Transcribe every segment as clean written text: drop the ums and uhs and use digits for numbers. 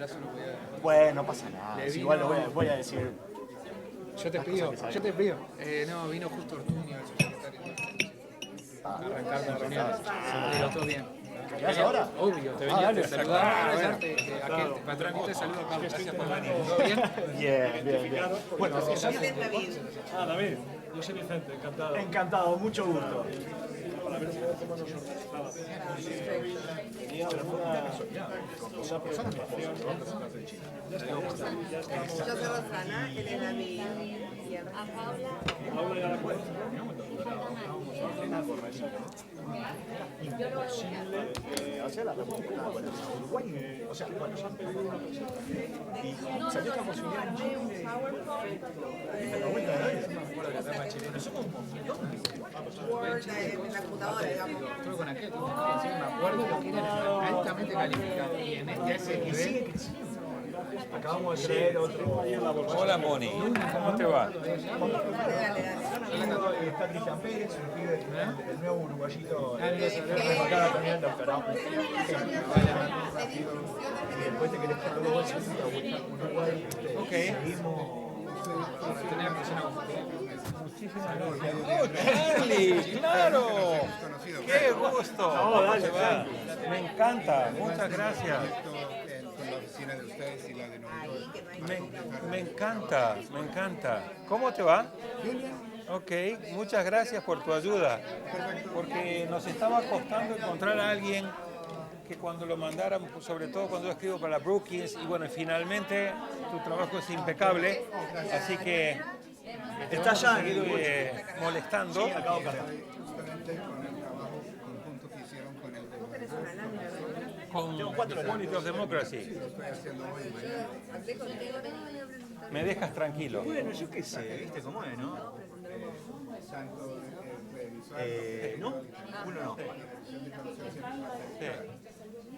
abrazo no podía. Bueno, no pasa nada. Le vino- Igual lo voy a decir. Yo te pido. No, vino justo Ortuño, el secretario. Arrancar la reunión. Pero todo bien. ¿Llegás ahora? Obvio, te venía a saludar, abrazarte. Aquel patrón te saluda, Carlos. Gracias por venir. ¿Todo bien? Bien. Bueno, Ah, David, yo soy Vicente, encantado. encantado, mucho gusto. Para ver cómo nos organizaba. Tenía una presentación. Yo soy Rosana, él era mi izquierda. Paula ya la cuenta. Imposible hacer la República. Uruguay, o sea, bueno, ya y salió esta posibilidad en Chile y la vuelta de nadie. Pero somos un montón. Word, en la computadora, digamos. Todo con aquel. Sí, me acuerdo lo que era altamente calificado. Y en ese Y sigue nivel. creciendo. Acabamos de traer otro. Hola Moni, ¿cómo te va? Está Cristian Pérez, el pibe, el nuevo uruguayito, acá también el doctorado. Y después te querés quedar luego a Uruguay. Ok. Seguimos. ¡Oh, Charlie! ¡Claro! ¡Qué gusto! ¿Cómo te va? Me encanta, muchas gracias. Con la oficina de ustedes y la de nosotros. Me encanta. ¿Cómo te va? Ok, muchas gracias por tu ayuda. Porque nos estaba costando encontrar a alguien que cuando lo mandaran, sobre todo cuando yo escribo para Brookings, y bueno, finalmente tu trabajo es impecable, así que Está allá en seguido, el molestando. acabo de cargar. Justamente con el trabajo conjunto que hicieron con el de Con Quality of Democracy. estoy haciendo hoy y mañana. Me dejas tranquilo. Bueno, yo qué sé, ¿viste cómo es, no? Tanto revisar ¿No? Uno no. Sí.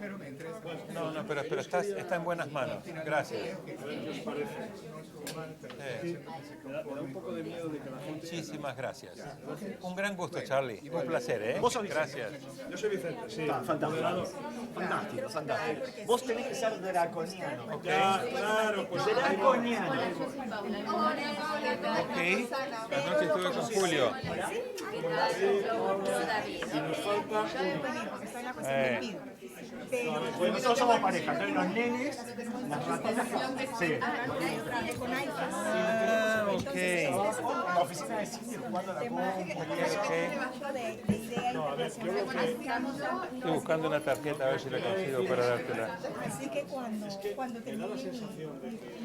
pero me interesa No, pero está en buenas manos. Gracias. ¿Qué os parece? Me da un poco de miedo de que la gente... Muchísimas gracias. Un gran gusto, Charlie. Un placer, ¿eh? Vos sos Vicente. Gracias. Yo soy Vicente, sí. Está, fantástico. Fantástico. Vos tenés que ser draconiano. Ya, claro, pues Draconiano. Ok. Anoche estuve con Julio. y nos falta Bueno, nosotros somos pareja, entonces los nenes, las ratonas. Sí. Ah, ok. En la oficina de cine jugando a la compu y eso. Estoy buscando una tarjeta a ver si la consigo para dártela. Así que cuando termine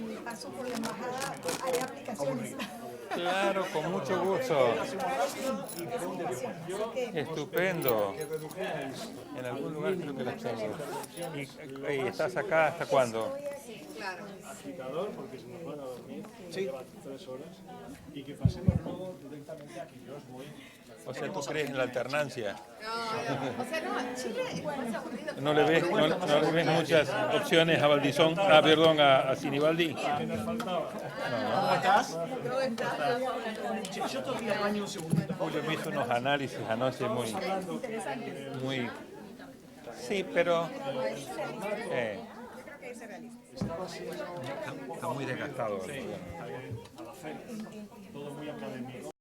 mi paso por la embajada, haré aplicaciones. Claro, con mucho gusto. Estupendo. En algún lugar creo que las tengo. ¿Y estás acá hasta cuándo? agitador porque se nos van a dormir, lleva 3 horas, y que pasemos luego directamente a que yo os voy. O sea, ¿tú crees en la alternancia? O sea, no, Chile es más aburrido. ¿No le ves muchas opciones a Valdizón? Ah, perdón, a Sinibaldi. ¿Cómo estás? Che, yo te voy al baño un segundito. Julio me hizo unos análisis anoche muy... Sí, pero... Está muy desgastado. A la fe, todo muy académico.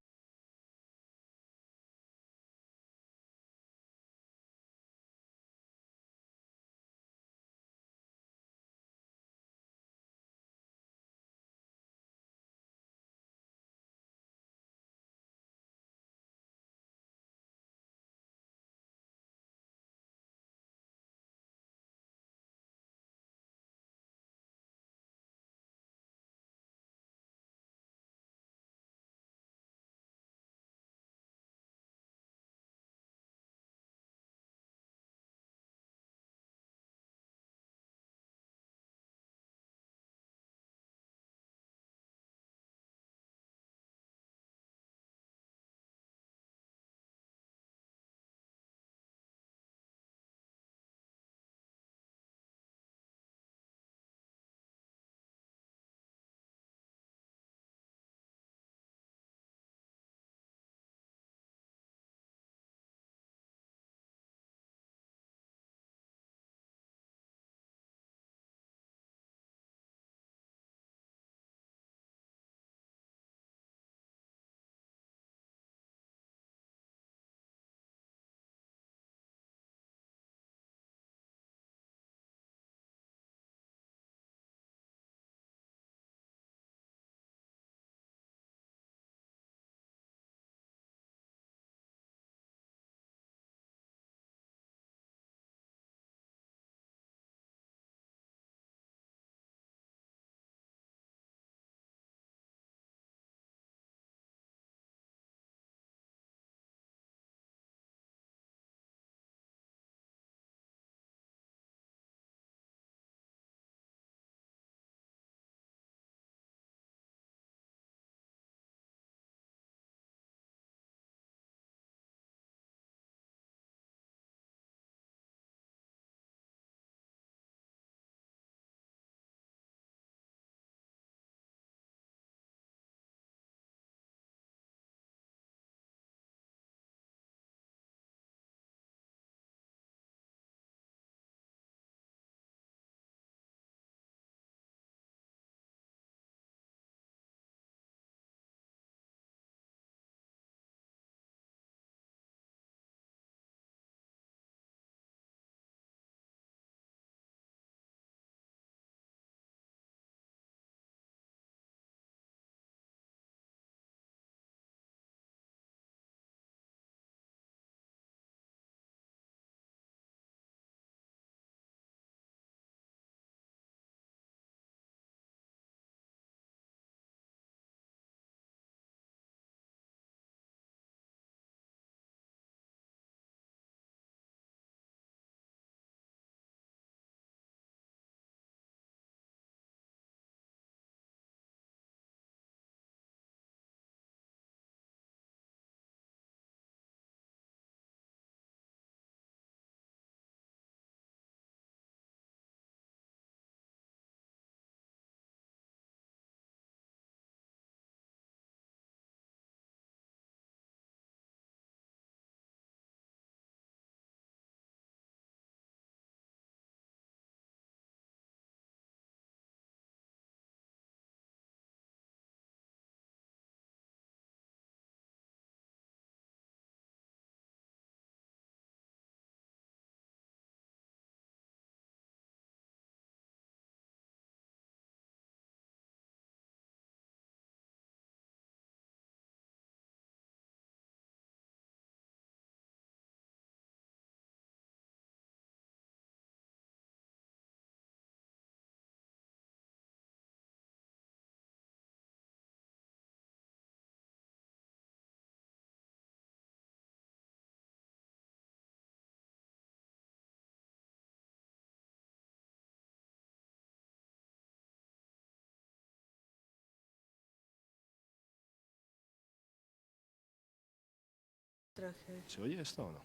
¿Se oye esto o no?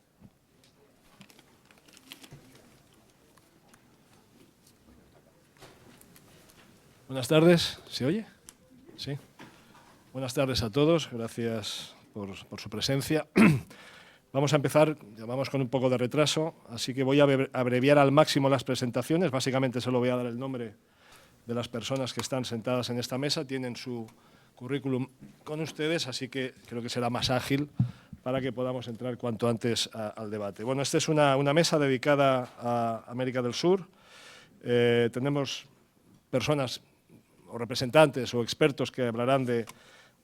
Buenas tardes, ¿se oye? Sí. Buenas tardes a todos, gracias por su presencia. Vamos a empezar, ya vamos con un poco de retraso, así que voy a abreviar al máximo las presentaciones. Básicamente solo voy a dar el nombre de las personas que están sentadas en esta mesa. Tienen su currículum con ustedes, así que creo que será más ágil para que podamos entrar cuanto antes al debate. Bueno, esta es una mesa dedicada a América del Sur. Tenemos personas o representantes o expertos que hablarán de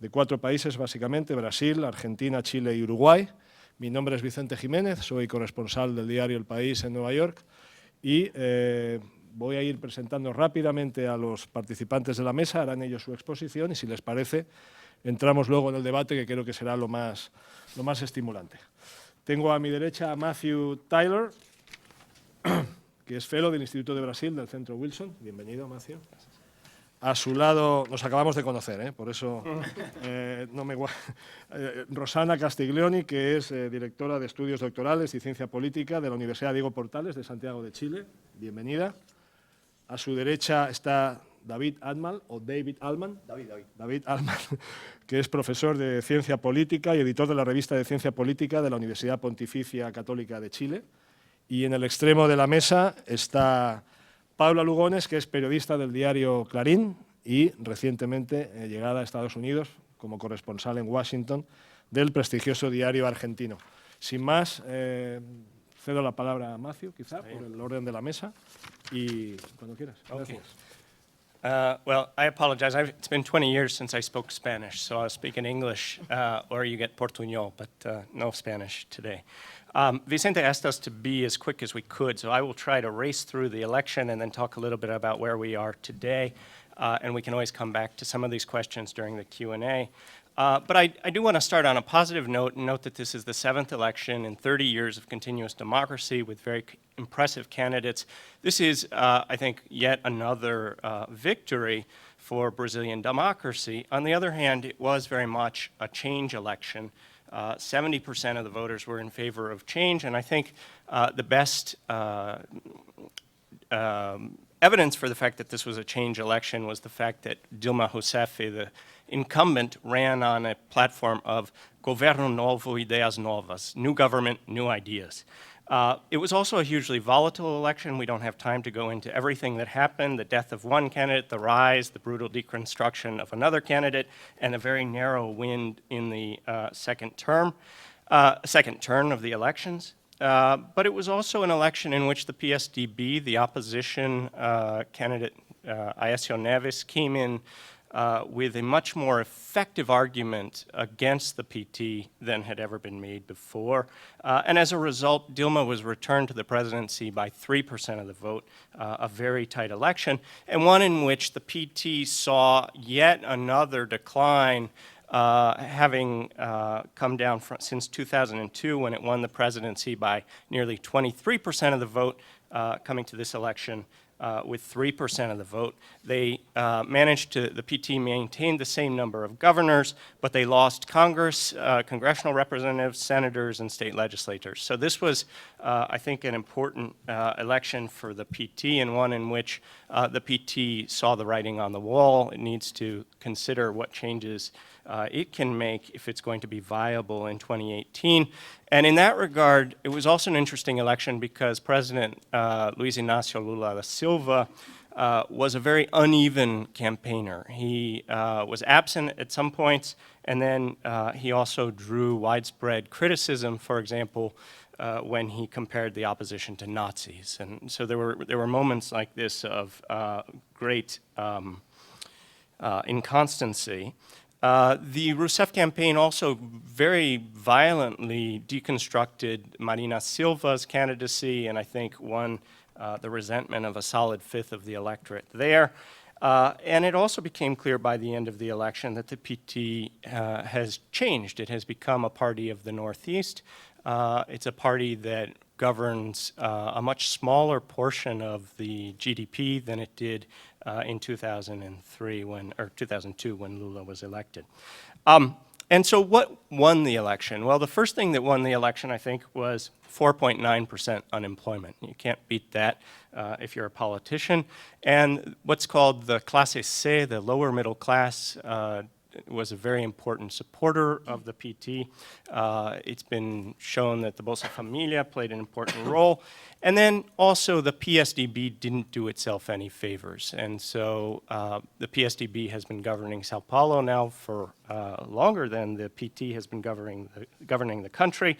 4 países, básicamente, Brasil, Argentina, Chile y Uruguay. Mi nombre es Vicente Jiménez, soy corresponsal del diario El País en Nueva York y voy a ir presentando rápidamente a los participantes de la mesa, harán ellos su exposición y, si les parece, entramos luego en el debate, que creo que será lo más estimulante. Tengo a mi derecha a Matthew Tyler, que es fellow del Instituto de Brasil del Centro Wilson. Bienvenido, Matthew. A su lado, nos acabamos de conocer, por eso no me Rosana Castiglioni, que es directora de Estudios Doctorales y Ciencia Política de la Universidad Diego Portales de Santiago de Chile. Bienvenida. A su derecha está David Altman, David Altman, que es profesor de Ciencia Política y editor de la revista de Ciencia Política de la Universidad Pontificia Católica de Chile. Y en el extremo de la mesa está Paula Lugones, que es periodista del diario Clarín y recientemente llegada a Estados Unidos como corresponsal en Washington del prestigioso diario argentino. Sin más, cedo la palabra a Matthew, quizá, por el orden de la mesa, y cuando quieras. Okay. Gracias. Well, I apologize. It's been 20 years since I spoke Spanish, so I'll speak in English, or you get Portuñol, but no Spanish today. Vicente asked us to be as quick as we could, so I will try to race through the election and then talk a little bit about where we are today, and we can always come back to some of these questions during the Q&A. But I do want to start on a positive note and note that this is the 7th election in 30 years of continuous democracy with very impressive candidates. This is, I think, yet another victory for Brazilian democracy. On the other hand, it was very much a change election. 70% of the voters were in favor of change, and I think the best evidence for the fact that this was a change election was the fact that Dilma Rousseff, the incumbent, ran on a platform of Governo Novo, Ideias Novas, new government, new ideas. It was also a hugely volatile election. We don't have time to go into everything that happened, the death of one candidate, the rise, the brutal deconstruction of another candidate, and a very narrow win in the second turn of the elections. But it was also an election in which the PSDB, the opposition candidate, Aécio Neves, came in with a much more effective argument against the PT than had ever been made before. And as a result, Dilma was returned to the presidency by 3% of the vote, a very tight election, and one in which the PT saw yet another decline, having come down since 2002 when it won the presidency by nearly 23% of the vote, coming to this election with 3% of the vote. They the PT maintained the same number of governors, but they lost Congress, congressional representatives, senators, and state legislators. So this was, I think, an important election for the PT, and one in which the PT saw the writing on the wall. It needs to consider what changes it can make if it's going to be viable in 2018. And in that regard, it was also an interesting election because President Luiz Inácio Lula da Silva was a very uneven campaigner. He was absent at some points, and then he also drew widespread criticism, for example, when he compared the opposition to Nazis. And so there were moments like this of great inconstancy. The Rousseff campaign also very violently deconstructed Marina Silva's candidacy, and I think won the resentment of a solid fifth of the electorate there. And it also became clear by the end of the election that the PT has changed. It has become a party of the Northeast. It's a party that governs a much smaller portion of the GDP than it did in 2002 when Lula was elected. And so what won the election? Well, the first thing that won the election, I think, was 4.9% unemployment. You can't beat that if you're a politician. And what's called the clase C, the lower middle class, was a very important supporter of the PT. It's been shown that the Bolsa Familia played an important role. And then also the PSDB didn't do itself any favors. And so the PSDB has been governing Sao Paulo now for longer than the PT has been governing the country.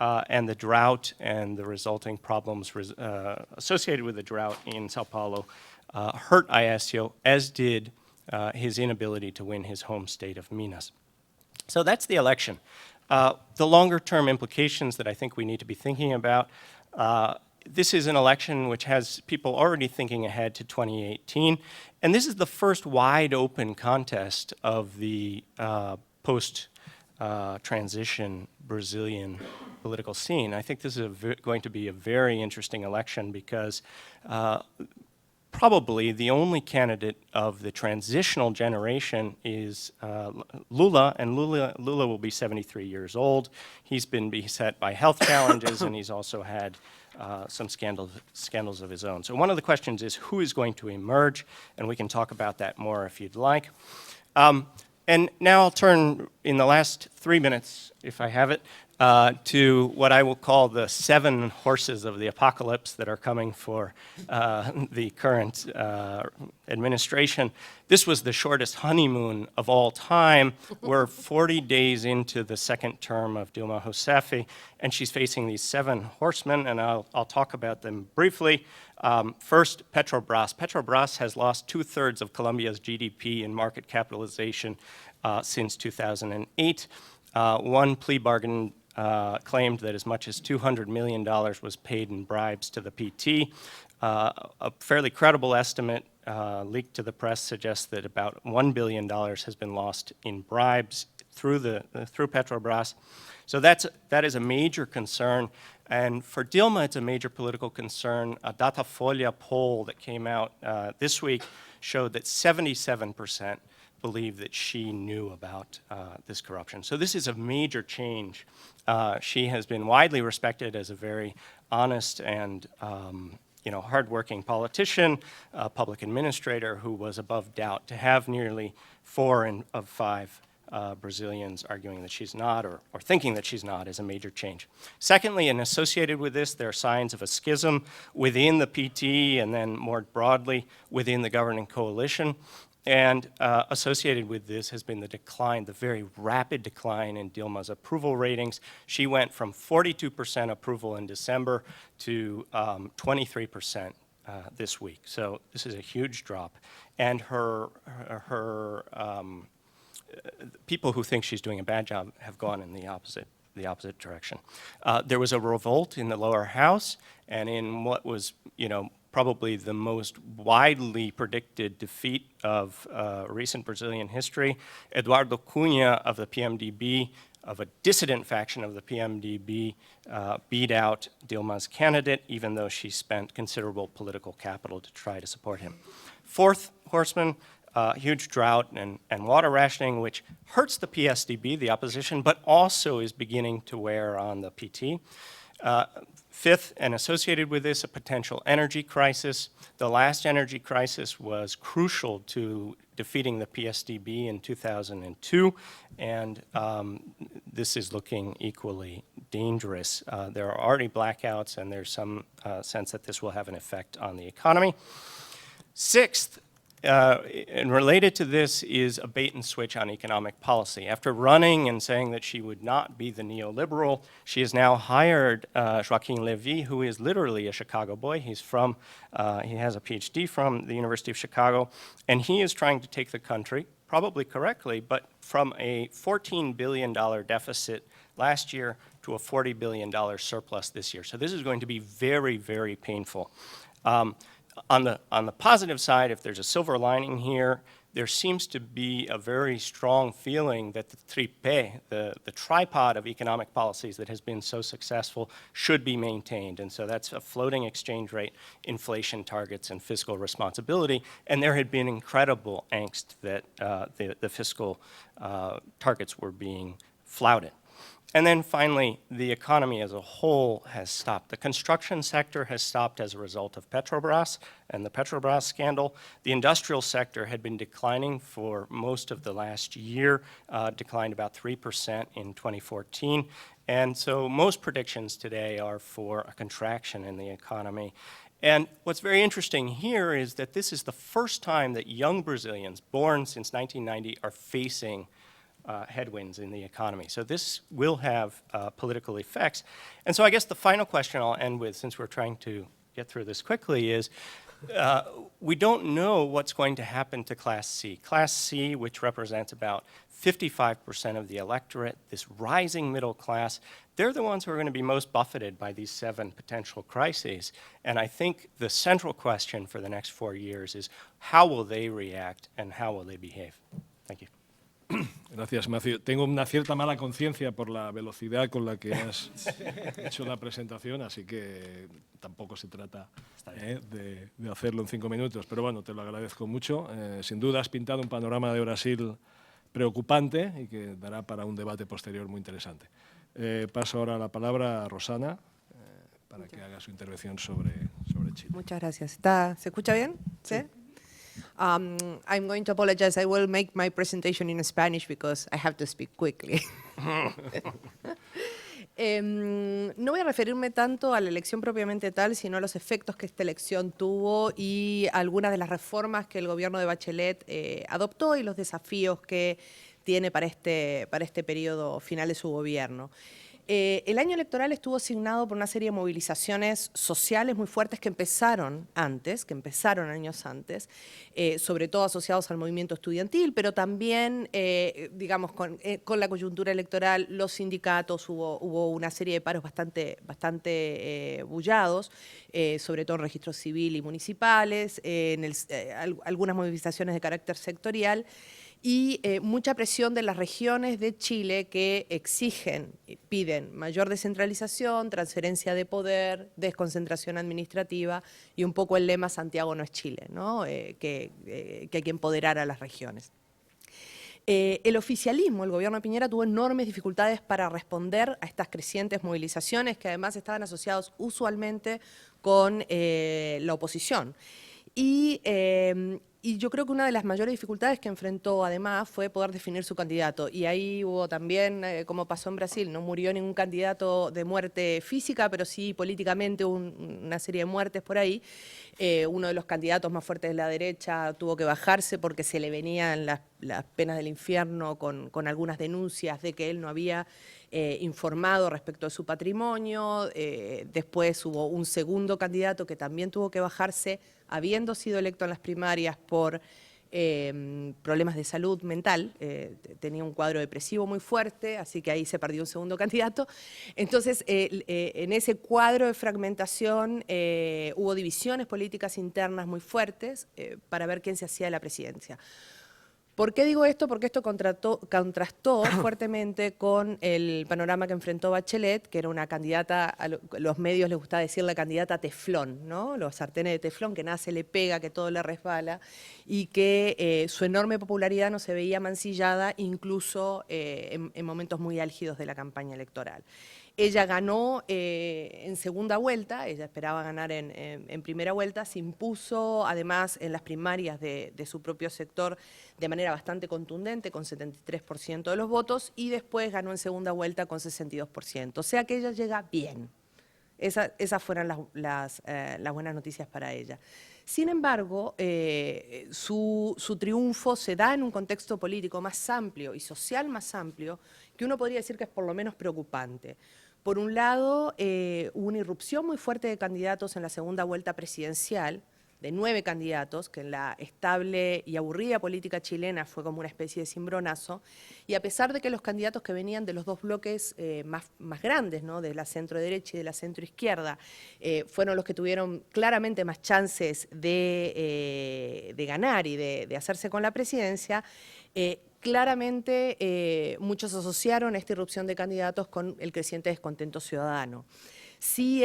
And the drought and the resulting problems associated with the drought in Sao Paulo hurt Aécio, as did his inability to win his home state of Minas. So that's the election. The longer term implications that I think we need to be thinking about, this is an election which has people already thinking ahead to 2018, and this is the first wide open contest of the post-transition Brazilian political scene. I think this is going to be a very interesting election because probably the only candidate of the transitional generation is Lula, and Lula will be 73 years old. He's been beset by health challenges, and he's also had some scandals of his own. So one of the questions is who is going to emerge, and we can talk about that more if you'd like. And now I'll turn, in the last 3 minutes, if I have it, to what I will call the 7 horses of the apocalypse that are coming for the current administration. This was the shortest honeymoon of all time. We're 40 days into the second term of Dilma Rousseff, and she's facing these 7 horsemen, and I'll talk about them briefly. First, Petrobras. Petrobras has lost 2/3 of Colombia's GDP in market capitalization since 2008. One plea bargain claimed that as much as $200 million was paid in bribes to the PT. A fairly credible estimate leaked to the press suggests that about $1 billion has been lost in bribes through Petrobras. So that is a major concern. And for Dilma, it's a major political concern. A Datafolha poll that came out this week showed that 77% believe that she knew about this corruption. So this is a major change. She has been widely respected as a very honest and hardworking politician, a public administrator who was above doubt. To have nearly 4 of 5 Brazilians arguing that she's not or thinking that she's not is a major change. Secondly, and associated with this, there are signs of a schism within the PT and then more broadly within the governing coalition. And associated with this has been the decline, the very rapid decline in Dilma's approval ratings. She went from 42% approval in December to 23% this week. So this is a huge drop. And her people who think she's doing a bad job have gone in the opposite direction. There was a revolt in the lower house, and in what was, probably the most widely predicted defeat of recent Brazilian history, Eduardo Cunha of the PMDB, of a dissident faction of the PMDB, beat out Dilma's candidate, even though she spent considerable political capital to try to support him. Fourth horseman, huge drought and water rationing, which hurts the PSDB, the opposition, but also is beginning to wear on the PT. Fifth, and associated with this, a potential energy crisis. The last energy crisis was crucial to defeating the PSDB in 2002, and this is looking equally dangerous. There are already blackouts, and there's some sense that this will have an effect on the economy. Sixth, and related to this, is a bait and switch on economic policy. After running and saying that she would not be the neoliberal, she has now hired Joaquim Levy, who is literally a Chicago boy. He has a PhD from the University of Chicago, and he is trying to take the country, probably correctly, but from a $14 billion deficit last year to a $40 billion surplus this year. So this is going to be very, very painful. On the positive side, if there's a silver lining here, there seems to be a very strong feeling that the tripe, the tripod of economic policies that has been so successful, should be maintained. And so that's a floating exchange rate, inflation targets, and fiscal responsibility. And there had been incredible angst that the fiscal targets were being flouted. And then finally, the economy as a whole has stopped. The construction sector has stopped as a result of Petrobras and the Petrobras scandal. The industrial sector had been declining for most of the last year, declined about 3% in 2014. And so most predictions today are for a contraction in the economy. And what's very interesting here is that this is the first time that young Brazilians born since 1990 are facing headwinds in the economy. So this will have political effects. And so I guess the final question I'll end with, since we're trying to get through this quickly, is we don't know what's going to happen to Class C. Class C, which represents about 55% of the electorate, this rising middle class, they're the ones who are going to be most buffeted by these 7 potential crises. And I think the central question for the next 4 years is how will they react and how will they behave? Thank you. Gracias, Matthew. Tengo una cierta mala conciencia por la velocidad con la que has hecho la presentación, así que tampoco se trata de hacerlo en 5 minutos. Pero bueno, te lo agradezco mucho. Sin duda has pintado un panorama de Brasil preocupante y que dará para un debate posterior muy interesante. Paso ahora la palabra a Rosana para que haga su intervención sobre Chile. Muchas gracias. ¿Se escucha bien? ¿Sí? I'm going to apologize. I will make my presentation in Spanish because I have to speak quickly. No voy a referirme tanto a la elección propiamente tal, sino a los efectos que esta elección tuvo y algunas de las reformas que el gobierno de Bachelet adoptó y los desafíos que tiene para este periodo final de su gobierno. El año electoral estuvo signado por una serie de movilizaciones sociales muy fuertes que empezaron años antes, sobre todo asociados al movimiento estudiantil, pero también, digamos, con la coyuntura electoral, los sindicatos, hubo una serie de paros bastante bullados, sobre todo en registros civil y municipales, algunas movilizaciones de carácter sectorial, y mucha presión de las regiones de Chile que piden mayor descentralización, transferencia de poder, desconcentración administrativa y un poco el lema Santiago no es Chile, ¿no? Que hay que empoderar a las regiones. El oficialismo, el gobierno de Piñera, tuvo enormes dificultades para responder a estas crecientes movilizaciones que además estaban asociados usualmente con la oposición. Y yo creo que una de las mayores dificultades que enfrentó además fue poder definir su candidato. Y ahí hubo también, como pasó en Brasil, no murió ningún candidato de muerte física, pero sí políticamente una serie de muertes por ahí. Uno de los candidatos más fuertes de la derecha tuvo que bajarse porque se le venían las penas del infierno con algunas denuncias de que él no había informado respecto de su patrimonio. Después hubo un segundo candidato que también tuvo que bajarse, habiendo sido electo en las primarias por problemas de salud mental, tenía un cuadro depresivo muy fuerte, así que ahí se perdió un segundo candidato. Entonces, en ese cuadro de fragmentación hubo divisiones políticas internas muy fuertes para ver quién se hacía de la presidencia. ¿Por qué digo esto? Porque esto contrastó fuertemente con el panorama que enfrentó Bachelet, que era una candidata, a los medios les gusta decir la candidata teflón, ¿no? Los sartenes de teflón, que nada se le pega, que todo le resbala, y que su enorme popularidad no se veía mancillada incluso en momentos muy álgidos de la campaña electoral. Ella ganó en segunda vuelta, ella esperaba ganar en primera vuelta, se impuso además en las primarias de su propio sector de manera bastante contundente, con 73% de los votos, y después ganó en segunda vuelta con 62%. O sea que ella llega bien. Esas fueron las buenas noticias para ella. Sin embargo, su triunfo se da en un contexto político más amplio y social más amplio, que uno podría decir que es por lo menos preocupante. Por un lado, hubo una irrupción muy fuerte de candidatos en la segunda vuelta presidencial, de 9 candidatos, que en la estable y aburrida política chilena fue como una especie de cimbronazo, y a pesar de que los candidatos que venían de los dos bloques más grandes, ¿no?, de la centro-derecha y de la centro-izquierda, fueron los que tuvieron claramente más chances de ganar y de hacerse con la presidencia, claramente muchos asociaron esta irrupción de candidatos con el creciente descontento ciudadano. Sí,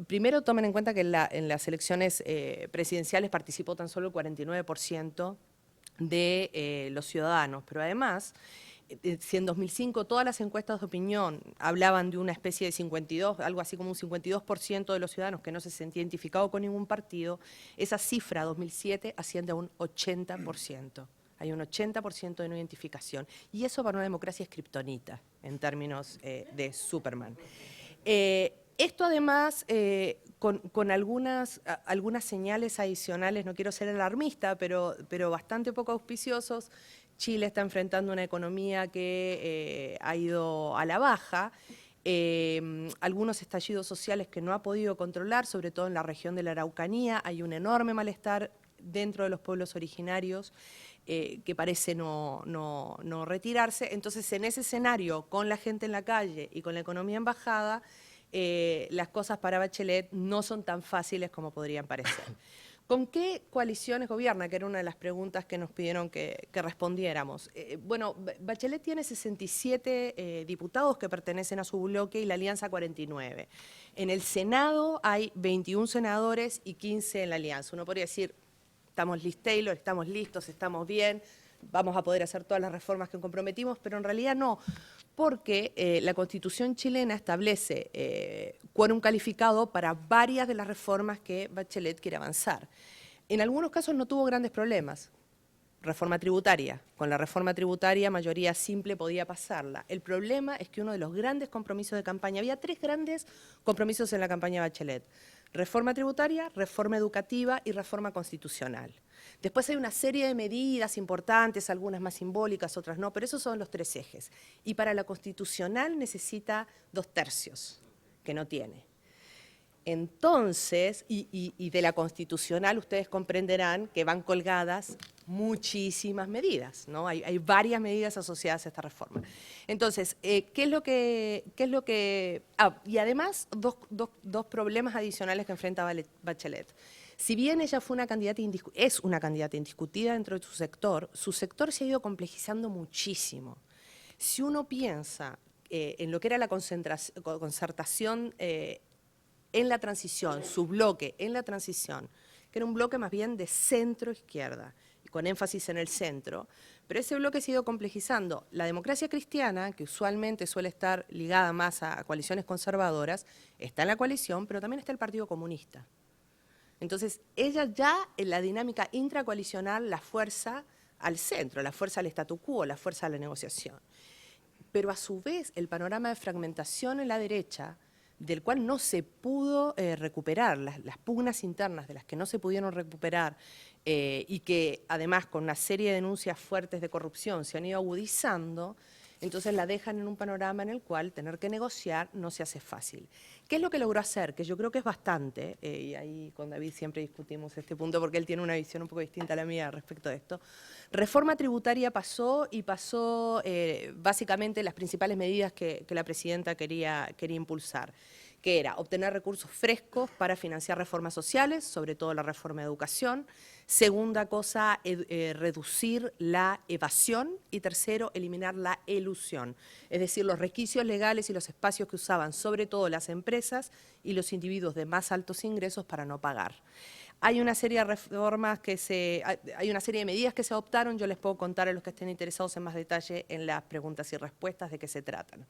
primero tomen en cuenta que en las elecciones presidenciales participó tan solo el 49% de los ciudadanos, pero además, si en 2005 todas las encuestas de opinión hablaban de una especie de 52, algo así como un 52% de los ciudadanos que no se sentía identificado con ningún partido, esa cifra 2007 asciende a un 80%. Hay un 80% de no identificación. Y eso para una democracia es kriptonita, en términos de Superman. Esto además, con algunas señales adicionales, no quiero ser alarmista, pero bastante poco auspiciosos. Chile está enfrentando una economía que ha ido a la baja, algunos estallidos sociales que no ha podido controlar, sobre todo en la región de la Araucanía. Hay un enorme malestar dentro de los pueblos originarios que parece no retirarse. Entonces, en ese escenario, con la gente en la calle y con la economía en bajada, las cosas para Bachelet no son tan fáciles como podrían parecer. ¿Con qué coaliciones gobierna? Que era una de las preguntas que nos pidieron que respondiéramos. Bueno, Bachelet tiene 67 diputados que pertenecen a su bloque y la Alianza 49. En el Senado hay 21 senadores y 15 en la Alianza. Uno podría decir, estamos Taylor, estamos listos, estamos bien, vamos a poder hacer todas las reformas que comprometimos, pero en realidad no, porque la Constitución chilena establece quórum calificado para varias de las reformas que Bachelet quiere avanzar. En algunos casos no tuvo grandes problemas. Reforma tributaria. Con la reforma tributaria, mayoría simple podía pasarla. El problema es que uno de los grandes compromisos de campaña, había 3 grandes compromisos en la campaña de Bachelet: reforma tributaria, reforma educativa y reforma constitucional. Después hay una serie de medidas importantes, algunas más simbólicas, otras no, pero esos son los 3 ejes. Y para la constitucional necesita 2/3, que no tiene. Entonces, y de la constitucional ustedes comprenderán que van colgadas muchísimas medidas, ¿no? Hay varias medidas asociadas a esta reforma. Entonces, ¿qué es lo que y además, dos problemas adicionales que enfrenta Bachelet. Si bien ella fue es una candidata indiscutida dentro de su sector se ha ido complejizando muchísimo. Si uno piensa en lo que era la concertación en la transición, su bloque en la transición, que era un bloque más bien de centro-izquierda, con énfasis en el centro, pero ese bloque se ha ido complejizando. La democracia cristiana, que usualmente suele estar ligada más a coaliciones conservadoras, está en la coalición, pero también está el Partido Comunista. Entonces, ella ya en la dinámica intracoalicional la fuerza al centro, la fuerza al statu quo, la fuerza a la negociación. Pero a su vez, el panorama de fragmentación en la derecha, del cual no se pudo recuperar, las pugnas internas de las que no se pudieron recuperar y que además con una serie de denuncias fuertes de corrupción se han ido agudizando, entonces la dejan en un panorama en el cual tener que negociar no se hace fácil. ¿Qué es lo que logró hacer? Que yo creo que es bastante, y ahí con David siempre discutimos este punto porque él tiene una visión un poco distinta a la mía respecto de esto. Reforma tributaria pasó básicamente las principales medidas que la presidenta quería impulsar, que era obtener recursos frescos para financiar reformas sociales, sobre todo la reforma de educación. Segunda cosa, reducir la evasión. Y tercero, eliminar la elusión. Es decir, los resquicios legales y los espacios que usaban sobre todo las empresas y los individuos de más altos ingresos para no pagar. Hay una serie de reformas hay una serie de medidas que se adoptaron, yo les puedo contar a los que estén interesados en más detalle en las preguntas y respuestas de qué se tratan.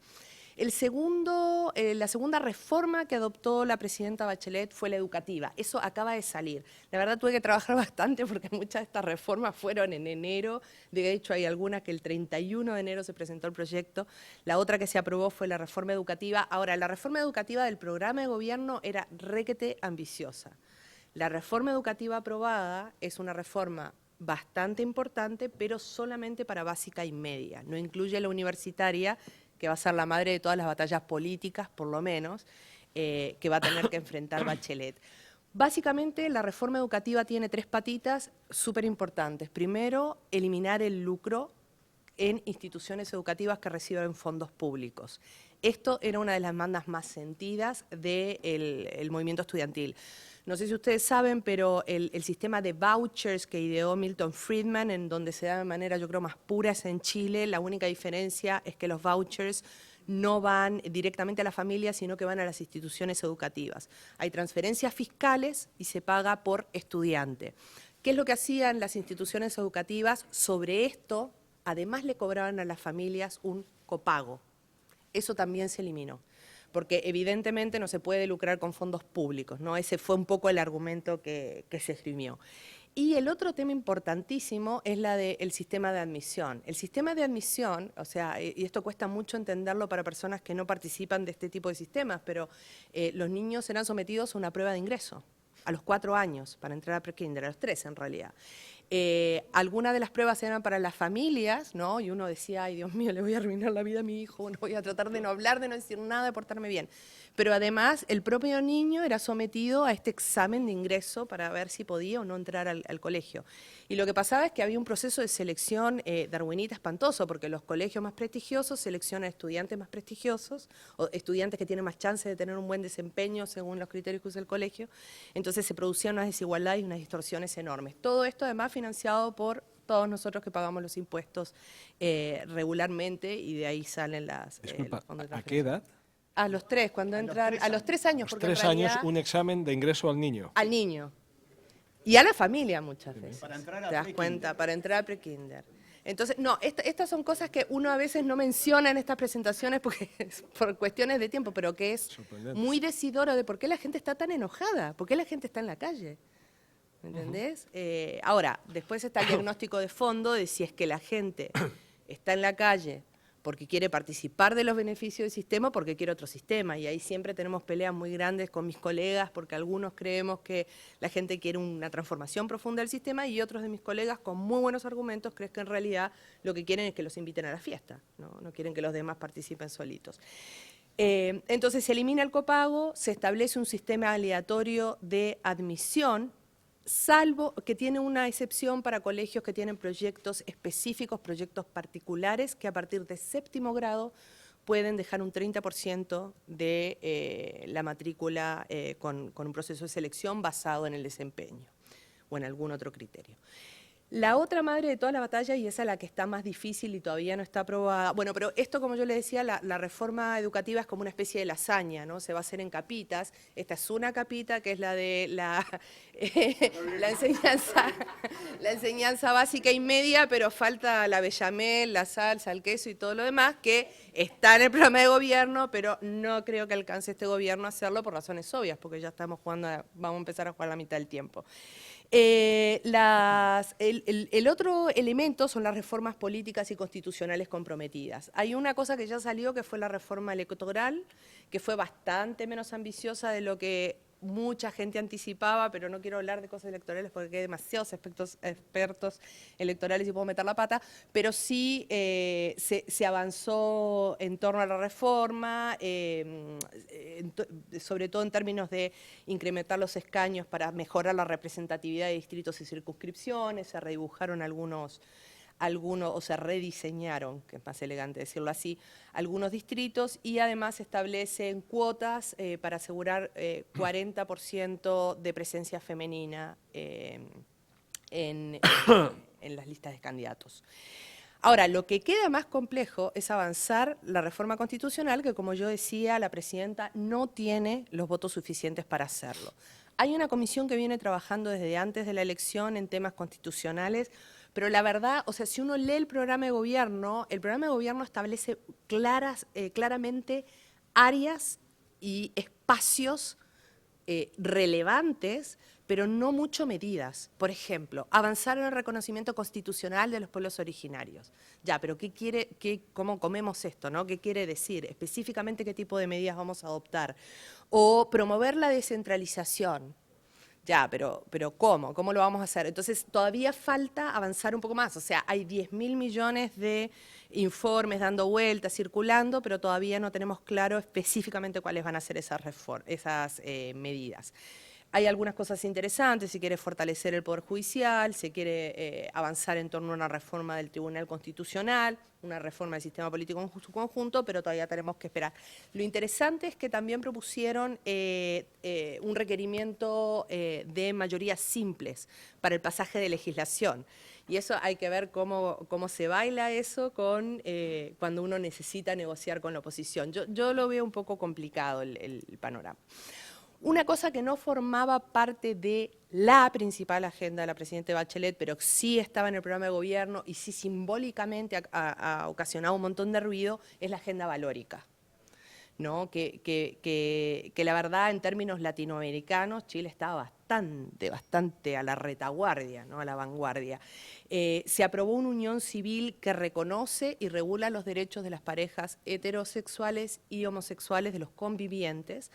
La segunda reforma que adoptó la presidenta Bachelet fue la educativa. Eso acaba de salir. La verdad tuve que trabajar bastante porque muchas de estas reformas fueron en enero. De hecho, hay algunas que el 31 de enero se presentó el proyecto. La otra que se aprobó fue la reforma educativa. Ahora, la reforma educativa del programa de gobierno era requete ambiciosa. La reforma educativa aprobada es una reforma bastante importante, pero solamente para básica y media. No incluye la universitaria, que va a ser la madre de todas las batallas políticas, por lo menos, que va a tener que enfrentar Bachelet. Básicamente, la reforma educativa tiene 3 patitas súper importantes. Primero, eliminar el lucro en instituciones educativas que reciben fondos públicos. Esto era una de las demandas más sentidas del movimiento estudiantil. No sé si ustedes saben, pero el sistema de vouchers que ideó Milton Friedman, en donde se da de manera, yo creo, más pura, es en Chile. La única diferencia es que los vouchers no van directamente a la familia, sino que van a las instituciones educativas. Hay transferencias fiscales y se paga por estudiante. ¿Qué es lo que hacían las instituciones educativas? Sobre esto, además le cobraban a las familias un copago. Eso también se eliminó, porque evidentemente no se puede lucrar con fondos públicos, ¿no? Ese fue un poco el argumento que se esgrimió. Y el otro tema importantísimo es la del sistema de admisión. El sistema de admisión, o sea, y esto cuesta mucho entenderlo para personas que no participan de este tipo de sistemas, pero los niños serán sometidos a una prueba de ingreso a los 4 años para entrar a prekinder, a los 3 en realidad. Algunas de las pruebas eran para las familias, ¿no? Y uno decía, ay Dios mío, le voy a arruinar la vida a mi hijo, no voy a tratar de no hablar, de no decir nada, de portarme bien. Pero además, el propio niño era sometido a este examen de ingreso para ver si podía o no entrar al colegio. Y lo que pasaba es que había un proceso de selección darwinita espantoso, porque los colegios más prestigiosos seleccionan estudiantes más prestigiosos, o estudiantes que tienen más chance de tener un buen desempeño según los criterios que usa el colegio. Entonces se producían unas desigualdades y unas distorsiones enormes. Todo esto además financiado por todos nosotros que pagamos los impuestos regularmente, y de ahí salen las... Disculpa, los fondos de ¿a qué edad? A los 3, cuando entran, a los 3 años, Los porque 3 en realidad, años, un examen de ingreso al niño. al niño. Y a la familia muchas veces. Para entrar a ¿Te das prekinder. cuenta? Para entrar a prekinder. Entonces, no, estas son cosas que uno a veces no menciona en estas presentaciones porque es por cuestiones de tiempo, pero que es Sorprendente. muy decidora de por qué la gente está tan enojada, por qué la gente está en la calle. ¿Me entendés? Ahora, después está el diagnóstico de fondo de si es que la gente está en la calle porque quiere participar de los beneficios del sistema o porque quiere otro sistema. Y ahí siempre tenemos peleas muy grandes con mis colegas porque algunos creemos que la gente quiere una transformación profunda del sistema y otros de mis colegas con muy buenos argumentos creen que en realidad lo que quieren es que los inviten a la fiesta, no quieren que los demás participen solitos. Entonces se elimina el copago, se establece un sistema aleatorio de admisión, salvo que tiene una excepción para colegios que tienen proyectos específicos, proyectos particulares, que a partir de 7º grado pueden dejar un 30% de la matrícula con un proceso de selección basado en el desempeño o en algún otro criterio. La otra madre de toda la batalla, y esa es la que está más difícil y todavía no está aprobada, bueno, pero esto, como yo le decía, la reforma educativa es como una especie de lasaña, ¿no? Se va a hacer en capitas. Esta es una capita, que es la de la enseñanza básica y media, pero falta la bechamel, la salsa, el queso y todo lo demás, que está en el programa de gobierno, pero no creo que alcance este gobierno a hacerlo por razones obvias, porque ya estamos jugando, vamos a empezar a jugar la mitad del tiempo. El otro elemento son las reformas políticas y constitucionales comprometidas. Hay una cosa que ya salió, que fue la reforma electoral, que fue bastante menos ambiciosa de lo que mucha gente anticipaba, pero no quiero hablar de cosas electorales porque hay demasiados expertos electorales y puedo meter la pata, pero sí se avanzó en torno a la reforma, sobre todo en términos de incrementar los escaños para mejorar la representatividad de distritos y circunscripciones, se redibujaron algunos, o se rediseñaron, que es más elegante decirlo así, algunos distritos, y además se establecen cuotas para asegurar 40% de presencia femenina en las listas de candidatos. Ahora, lo que queda más complejo es avanzar la reforma constitucional, que como yo decía, la presidenta no tiene los votos suficientes para hacerlo. Hay una comisión que viene trabajando desde antes de la elección en temas constitucionales, pero la verdad, o sea, si uno lee el programa de gobierno establece claramente áreas y espacios relevantes, pero no mucho medidas. Por ejemplo, avanzar en el reconocimiento constitucional de los pueblos originarios. Ya, pero ¿cómo comemos esto, no? ¿Qué quiere decir? Específicamente, ¿qué tipo de medidas vamos a adoptar? O promover la descentralización. Ya, pero ¿cómo? ¿Cómo lo vamos a hacer? Entonces, todavía falta avanzar un poco más. O sea, hay 10.000 millones de informes dando vueltas, circulando, pero todavía no tenemos claro específicamente cuáles van a ser esas medidas. Hay algunas cosas interesantes, se quiere fortalecer el Poder Judicial, se quiere avanzar en torno a una reforma del Tribunal Constitucional, una reforma del sistema político en su conjunto, pero todavía tenemos que esperar. Lo interesante es que también propusieron un requerimiento de mayorías simples para el pasaje de legislación. Y eso hay que ver cómo se baila eso con cuando uno necesita negociar con la oposición. Yo lo veo un poco complicado el panorama. Una cosa que no formaba parte de la principal agenda de la presidenta Bachelet, pero sí estaba en el programa de gobierno y sí simbólicamente ha ocasionado un montón de ruido, es la agenda valórica, ¿no? Que la verdad, en términos latinoamericanos, Chile estaba bastante a la retaguardia, ¿no? A la vanguardia. Se aprobó una unión civil que reconoce y regula los derechos de las parejas heterosexuales y homosexuales, de los convivientes.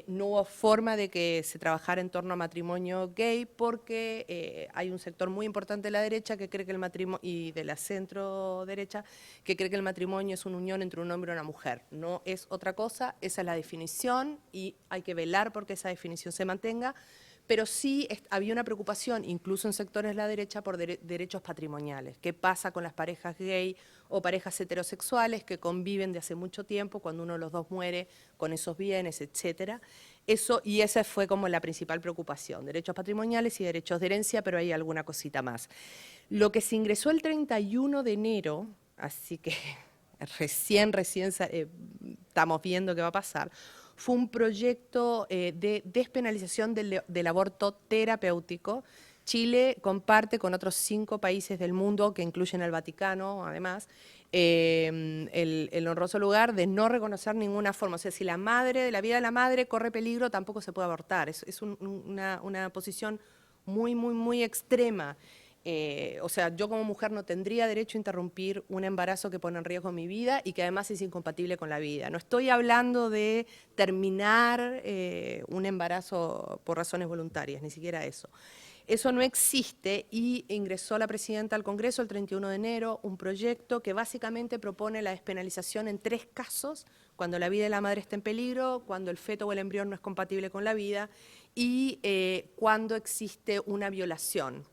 No hubo forma de que se trabajara en torno a matrimonio gay porque hay un sector muy importante de la derecha que cree que el matrimonio, y de la centro derecha, que cree que el matrimonio es una unión entre un hombre y una mujer. No es otra cosa, esa es la definición y hay que velar porque esa definición se mantenga. Pero sí había una preocupación, incluso en sectores de la derecha, por derechos patrimoniales. ¿Qué pasa con las parejas gay o parejas heterosexuales que conviven de hace mucho tiempo, cuando uno de los dos muere con esos bienes, etcétera? Y esa fue como la principal preocupación, derechos patrimoniales y derechos de herencia, pero hay alguna cosita más. Lo que se ingresó el 31 de enero, así que recién estamos viendo qué va a pasar, fue un proyecto de despenalización del aborto terapéutico. Chile comparte con otros 5 países del mundo, que incluyen al Vaticano, además, el honroso lugar de no reconocer ninguna forma. O sea, si la vida de la madre corre peligro, tampoco se puede abortar. Es una posición muy, muy, muy extrema. O sea, yo como mujer no tendría derecho a interrumpir un embarazo que pone en riesgo mi vida y que además es incompatible con la vida. No estoy hablando de terminar un embarazo por razones voluntarias, ni siquiera eso. Eso no existe y ingresó la presidenta al Congreso el 31 de enero un proyecto que básicamente propone la despenalización en 3 casos: cuando la vida de la madre está en peligro, cuando el feto o el embrión no es compatible con la vida y cuando existe una violación.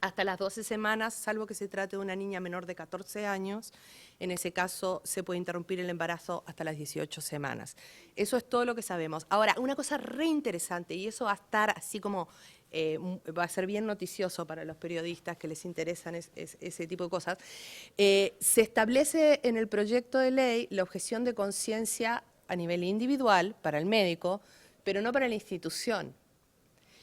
Hasta las 12 semanas, salvo que se trate de una niña menor de 14 años, en ese caso se puede interrumpir el embarazo hasta las 18 semanas. Eso es todo lo que sabemos. Ahora, una cosa re interesante, y eso va a estar así como, va a ser bien noticioso para los periodistas que les interesan ese tipo de cosas, se establece en el proyecto de ley la objeción de conciencia a nivel individual para el médico, pero no para la institución.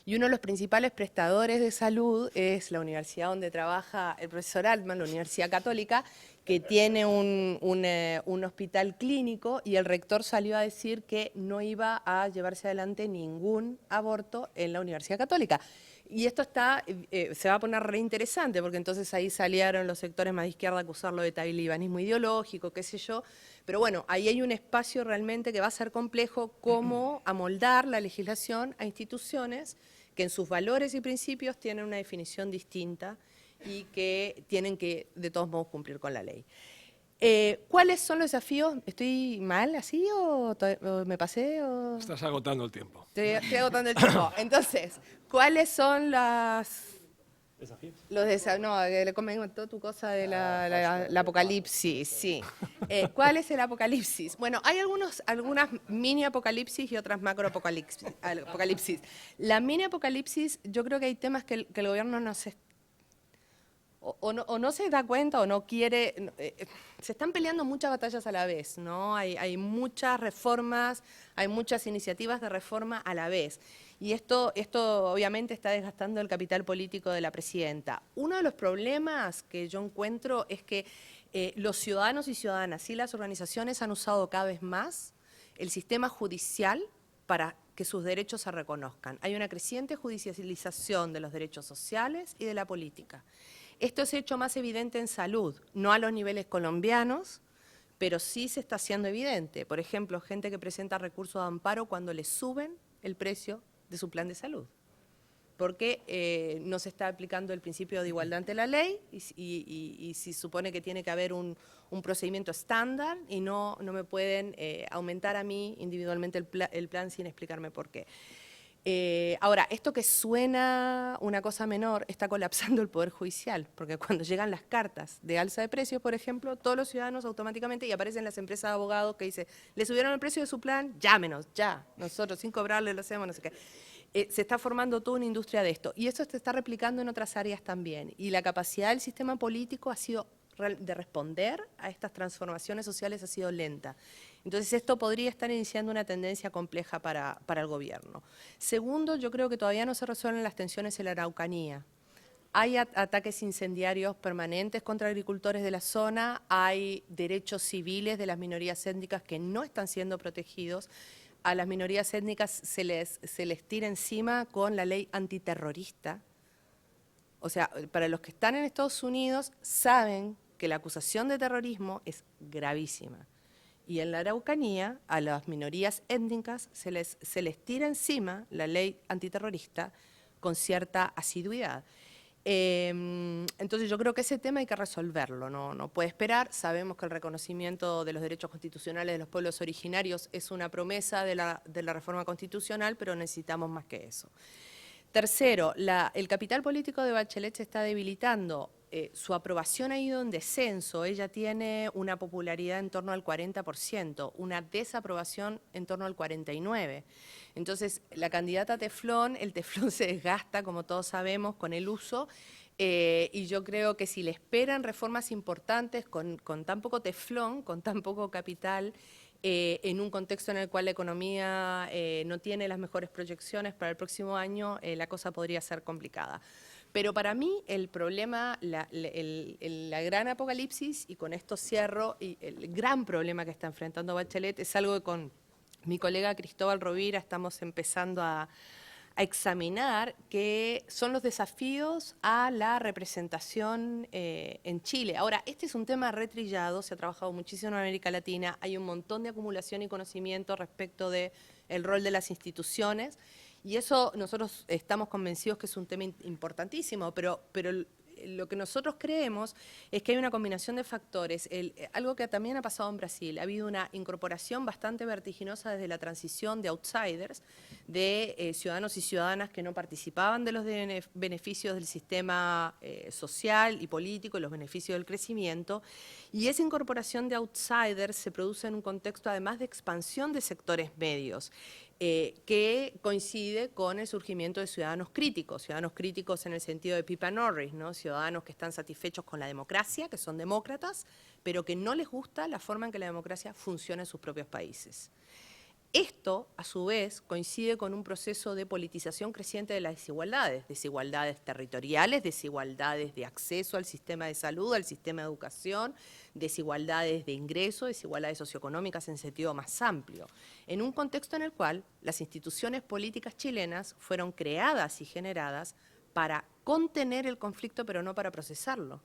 Y uno de los principales prestadores de salud es la universidad donde trabaja el profesor Altman, la Universidad Católica, que tiene un hospital clínico, y el rector salió a decir que no iba a llevarse adelante ningún aborto en la Universidad Católica. Y esto se va a poner re interesante, porque entonces ahí salieron los sectores más de izquierda a acusarlo de talibanismo ideológico, qué sé yo. Pero bueno, ahí hay un espacio realmente que va a ser complejo, cómo amoldar la legislación a instituciones que en sus valores y principios tienen una definición distinta y que tienen que, de todos modos, cumplir con la ley. ¿Cuáles son los desafíos? ¿Estoy mal así o me pasé? O... Estás agotando el tiempo. Estoy agotando el tiempo. Entonces, ¿cuáles son ¿Desafíos? los desafíos? No, le comentó tu cosa de la apocalipsis, sí. ¿Cuál es el apocalipsis? Bueno, hay algunas mini apocalipsis y otras macro apocalipsis. La mini apocalipsis, yo creo que hay temas que el gobierno no se da cuenta o no quiere. Se están peleando muchas batallas a la vez, ¿no? Hay muchas reformas, hay muchas iniciativas de reforma a la vez. Y esto obviamente está desgastando el capital político de la presidenta. Uno de los problemas que yo encuentro es que los ciudadanos y ciudadanas y las organizaciones han usado cada vez más el sistema judicial para que sus derechos se reconozcan. Hay una creciente judicialización de los derechos sociales y de la política. Esto se ha hecho más evidente en salud, no a los niveles colombianos, pero sí se está haciendo evidente. Por ejemplo, gente que presenta recursos de amparo cuando le suben el precio de su plan de salud, porque no se está aplicando el principio de igualdad ante la ley y se supone que tiene que haber un procedimiento estándar y no me pueden aumentar a mí individualmente el plan sin explicarme por qué. Ahora, esto que suena una cosa menor, está colapsando el Poder Judicial, porque cuando llegan las cartas de alza de precios, por ejemplo, todos los ciudadanos automáticamente, y aparecen las empresas de abogados que dicen, le subieron el precio de su plan, llámenos, ya, nosotros sin cobrarle lo hacemos, no sé qué. Se está formando toda una industria de esto, y eso se está replicando en otras áreas también, y la capacidad del sistema político ha sido de responder a estas transformaciones sociales ha sido lenta. Entonces esto podría estar iniciando una tendencia compleja para el gobierno. Segundo, yo creo que todavía no se resuelven las tensiones en la Araucanía. Hay ataques incendiarios permanentes contra agricultores de la zona, hay derechos civiles de las minorías étnicas que no están siendo protegidos. A las minorías étnicas se les tira encima con la ley antiterrorista. O sea, para los que están en Estados Unidos saben que la acusación de terrorismo es gravísima. Y en la Araucanía, a las minorías étnicas se les tira encima la ley antiterrorista con cierta asiduidad. Entonces yo creo que ese tema hay que resolverlo, no puede esperar. Sabemos que el reconocimiento de los derechos constitucionales de los pueblos originarios es una promesa de la reforma constitucional, pero necesitamos más que eso. Tercero, el capital político de Bachelet se está debilitando. Su aprobación ha ido en descenso. Ella tiene una popularidad en torno al 40%, una desaprobación en torno al 49%. Entonces, la candidata Teflón, el Teflón se desgasta, como todos sabemos, con el uso, y yo creo que si le esperan reformas importantes con tan poco Teflón, con tan poco capital, en un contexto en el cual la economía no tiene las mejores proyecciones para el próximo año, la cosa podría ser complicada. Pero para mí el problema, la gran apocalipsis, y con esto cierro, y el gran problema que está enfrentando Bachelet es algo que con mi colega Cristóbal Rovira estamos empezando a examinar, que son los desafíos a la representación en Chile. Ahora, este es un tema retrillado, se ha trabajado muchísimo en América Latina, hay un montón de acumulación y conocimiento respecto del rol de las instituciones, y eso nosotros estamos convencidos que es un tema importantísimo, pero lo que nosotros creemos es que hay una combinación de factores, algo que también ha pasado en Brasil. Ha habido una incorporación bastante vertiginosa desde la transición de outsiders, de ciudadanos y ciudadanas que no participaban de los beneficios del sistema social y político y los beneficios del crecimiento, y esa incorporación de outsiders se produce en un contexto además de expansión de sectores medios, que coincide con el surgimiento de ciudadanos críticos en el sentido de Pippa Norris, ¿no? Ciudadanos que están satisfechos con la democracia, que son demócratas, pero que no les gusta la forma en que la democracia funciona en sus propios países. Esto, a su vez, coincide con un proceso de politización creciente de las desigualdades territoriales, desigualdades de acceso al sistema de salud, al sistema de educación, desigualdades de ingreso, desigualdades socioeconómicas en sentido más amplio, en un contexto en el cual las instituciones políticas chilenas fueron creadas y generadas para contener el conflicto, pero no para procesarlo.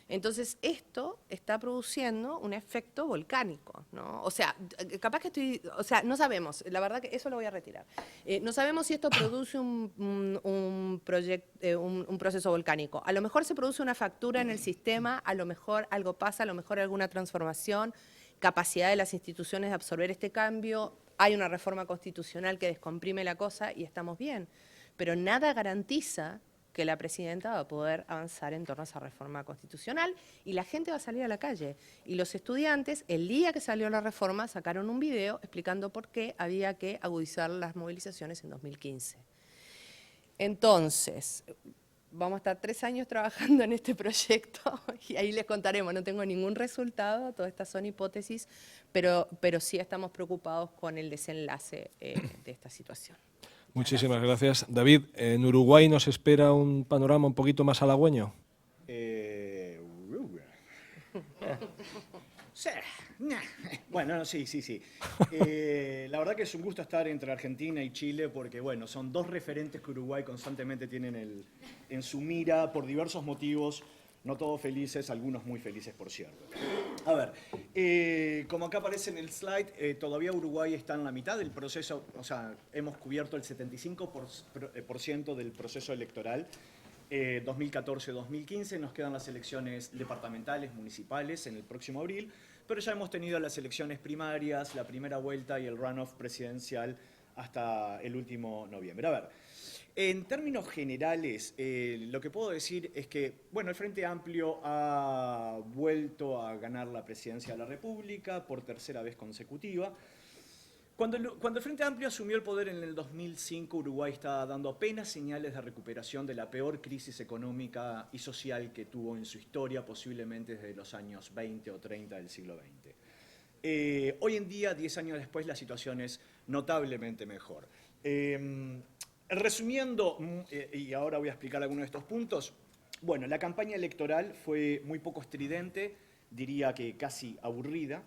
Entonces, esto está produciendo un efecto volcánico, ¿no? O sea, capaz que no sabemos, la verdad que eso lo voy a retirar. No sabemos si esto produce un proceso volcánico. A lo mejor se produce una fractura en el sistema, a lo mejor algo pasa, a lo mejor alguna transformación, capacidad de las instituciones de absorber este cambio, hay una reforma constitucional que descomprime la cosa y estamos bien. Pero nada garantiza que la presidenta va a poder avanzar en torno a esa reforma constitucional y la gente va a salir a la calle. Y los estudiantes, el día que salió la reforma, sacaron un video explicando por qué había que agudizar las movilizaciones en 2015. Entonces, vamos a estar 3 años trabajando en este proyecto y ahí les contaremos, no tengo ningún resultado, todas estas son hipótesis, pero sí estamos preocupados con el desenlace de esta situación. Muchísimas gracias. David, ¿en Uruguay nos espera un panorama un poquito más halagüeño? Sí. Bueno, sí. La verdad que es un gusto estar entre Argentina y Chile porque, bueno, son dos referentes que Uruguay constantemente tienen en su mira por diversos motivos, no todos felices, algunos muy felices, por cierto. A ver, como acá aparece en el slide, todavía Uruguay está en la mitad del proceso, o sea, hemos cubierto el 75% del proceso electoral. 2014-2015, nos quedan las elecciones departamentales, municipales en el próximo abril, pero ya hemos tenido las elecciones primarias, la primera vuelta y el runoff presidencial hasta el último noviembre. A ver, en términos generales, lo que puedo decir es que, bueno, el Frente Amplio ha vuelto a ganar la presidencia de la República por tercera vez consecutiva. Cuando el Frente Amplio asumió el poder en el 2005, Uruguay estaba dando apenas señales de recuperación de la peor crisis económica y social que tuvo en su historia, posiblemente desde los años 20 o 30 del siglo XX. Hoy en día, 10 años después, la situación es notablemente mejor. Resumiendo, y ahora voy a explicar algunos de estos puntos, bueno, la campaña electoral fue muy poco estridente, diría que casi aburrida.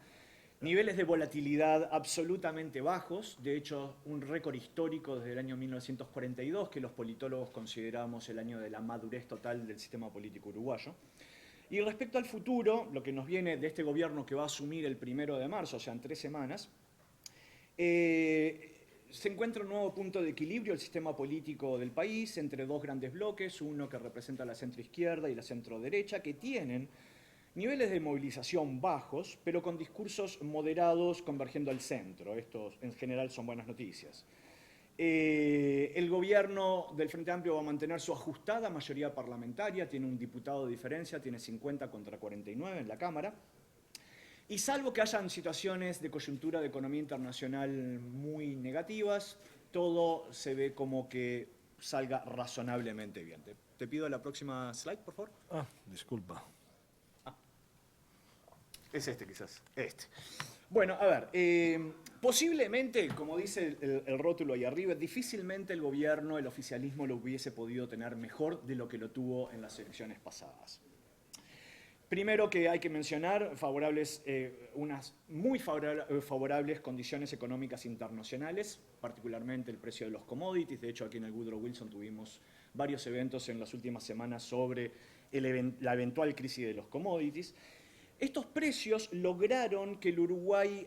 Niveles de volatilidad absolutamente bajos, de hecho un récord histórico desde el año 1942, que los politólogos consideramos el año de la madurez total del sistema político uruguayo. Y respecto al futuro, lo que nos viene de este gobierno que va a asumir el 1 de marzo, o sea, en 3 semanas, se encuentra un nuevo punto de equilibrio el sistema político del país entre dos grandes bloques, uno que representa la centroizquierda y la centroderecha, que tienen niveles de movilización bajos, pero con discursos moderados convergiendo al centro. Estos, en general, son buenas noticias. El gobierno del Frente Amplio va a mantener su ajustada mayoría parlamentaria, tiene un diputado de diferencia, tiene 50 contra 49 en la Cámara. Y salvo que hayan situaciones de coyuntura de economía internacional muy negativas, todo se ve como que salga razonablemente bien. Te pido la próxima slide, por favor. Ah, disculpa. Es este quizás, este. Bueno, a ver, posiblemente, como dice el rótulo ahí arriba, difícilmente el gobierno, el oficialismo lo hubiese podido tener mejor de lo que lo tuvo en las elecciones pasadas. Primero que hay que mencionar unas muy favorables condiciones económicas internacionales, particularmente el precio de los commodities. De hecho, aquí en el Woodrow Wilson tuvimos varios eventos en las últimas semanas sobre la eventual crisis de los commodities. Estos precios lograron que el Uruguay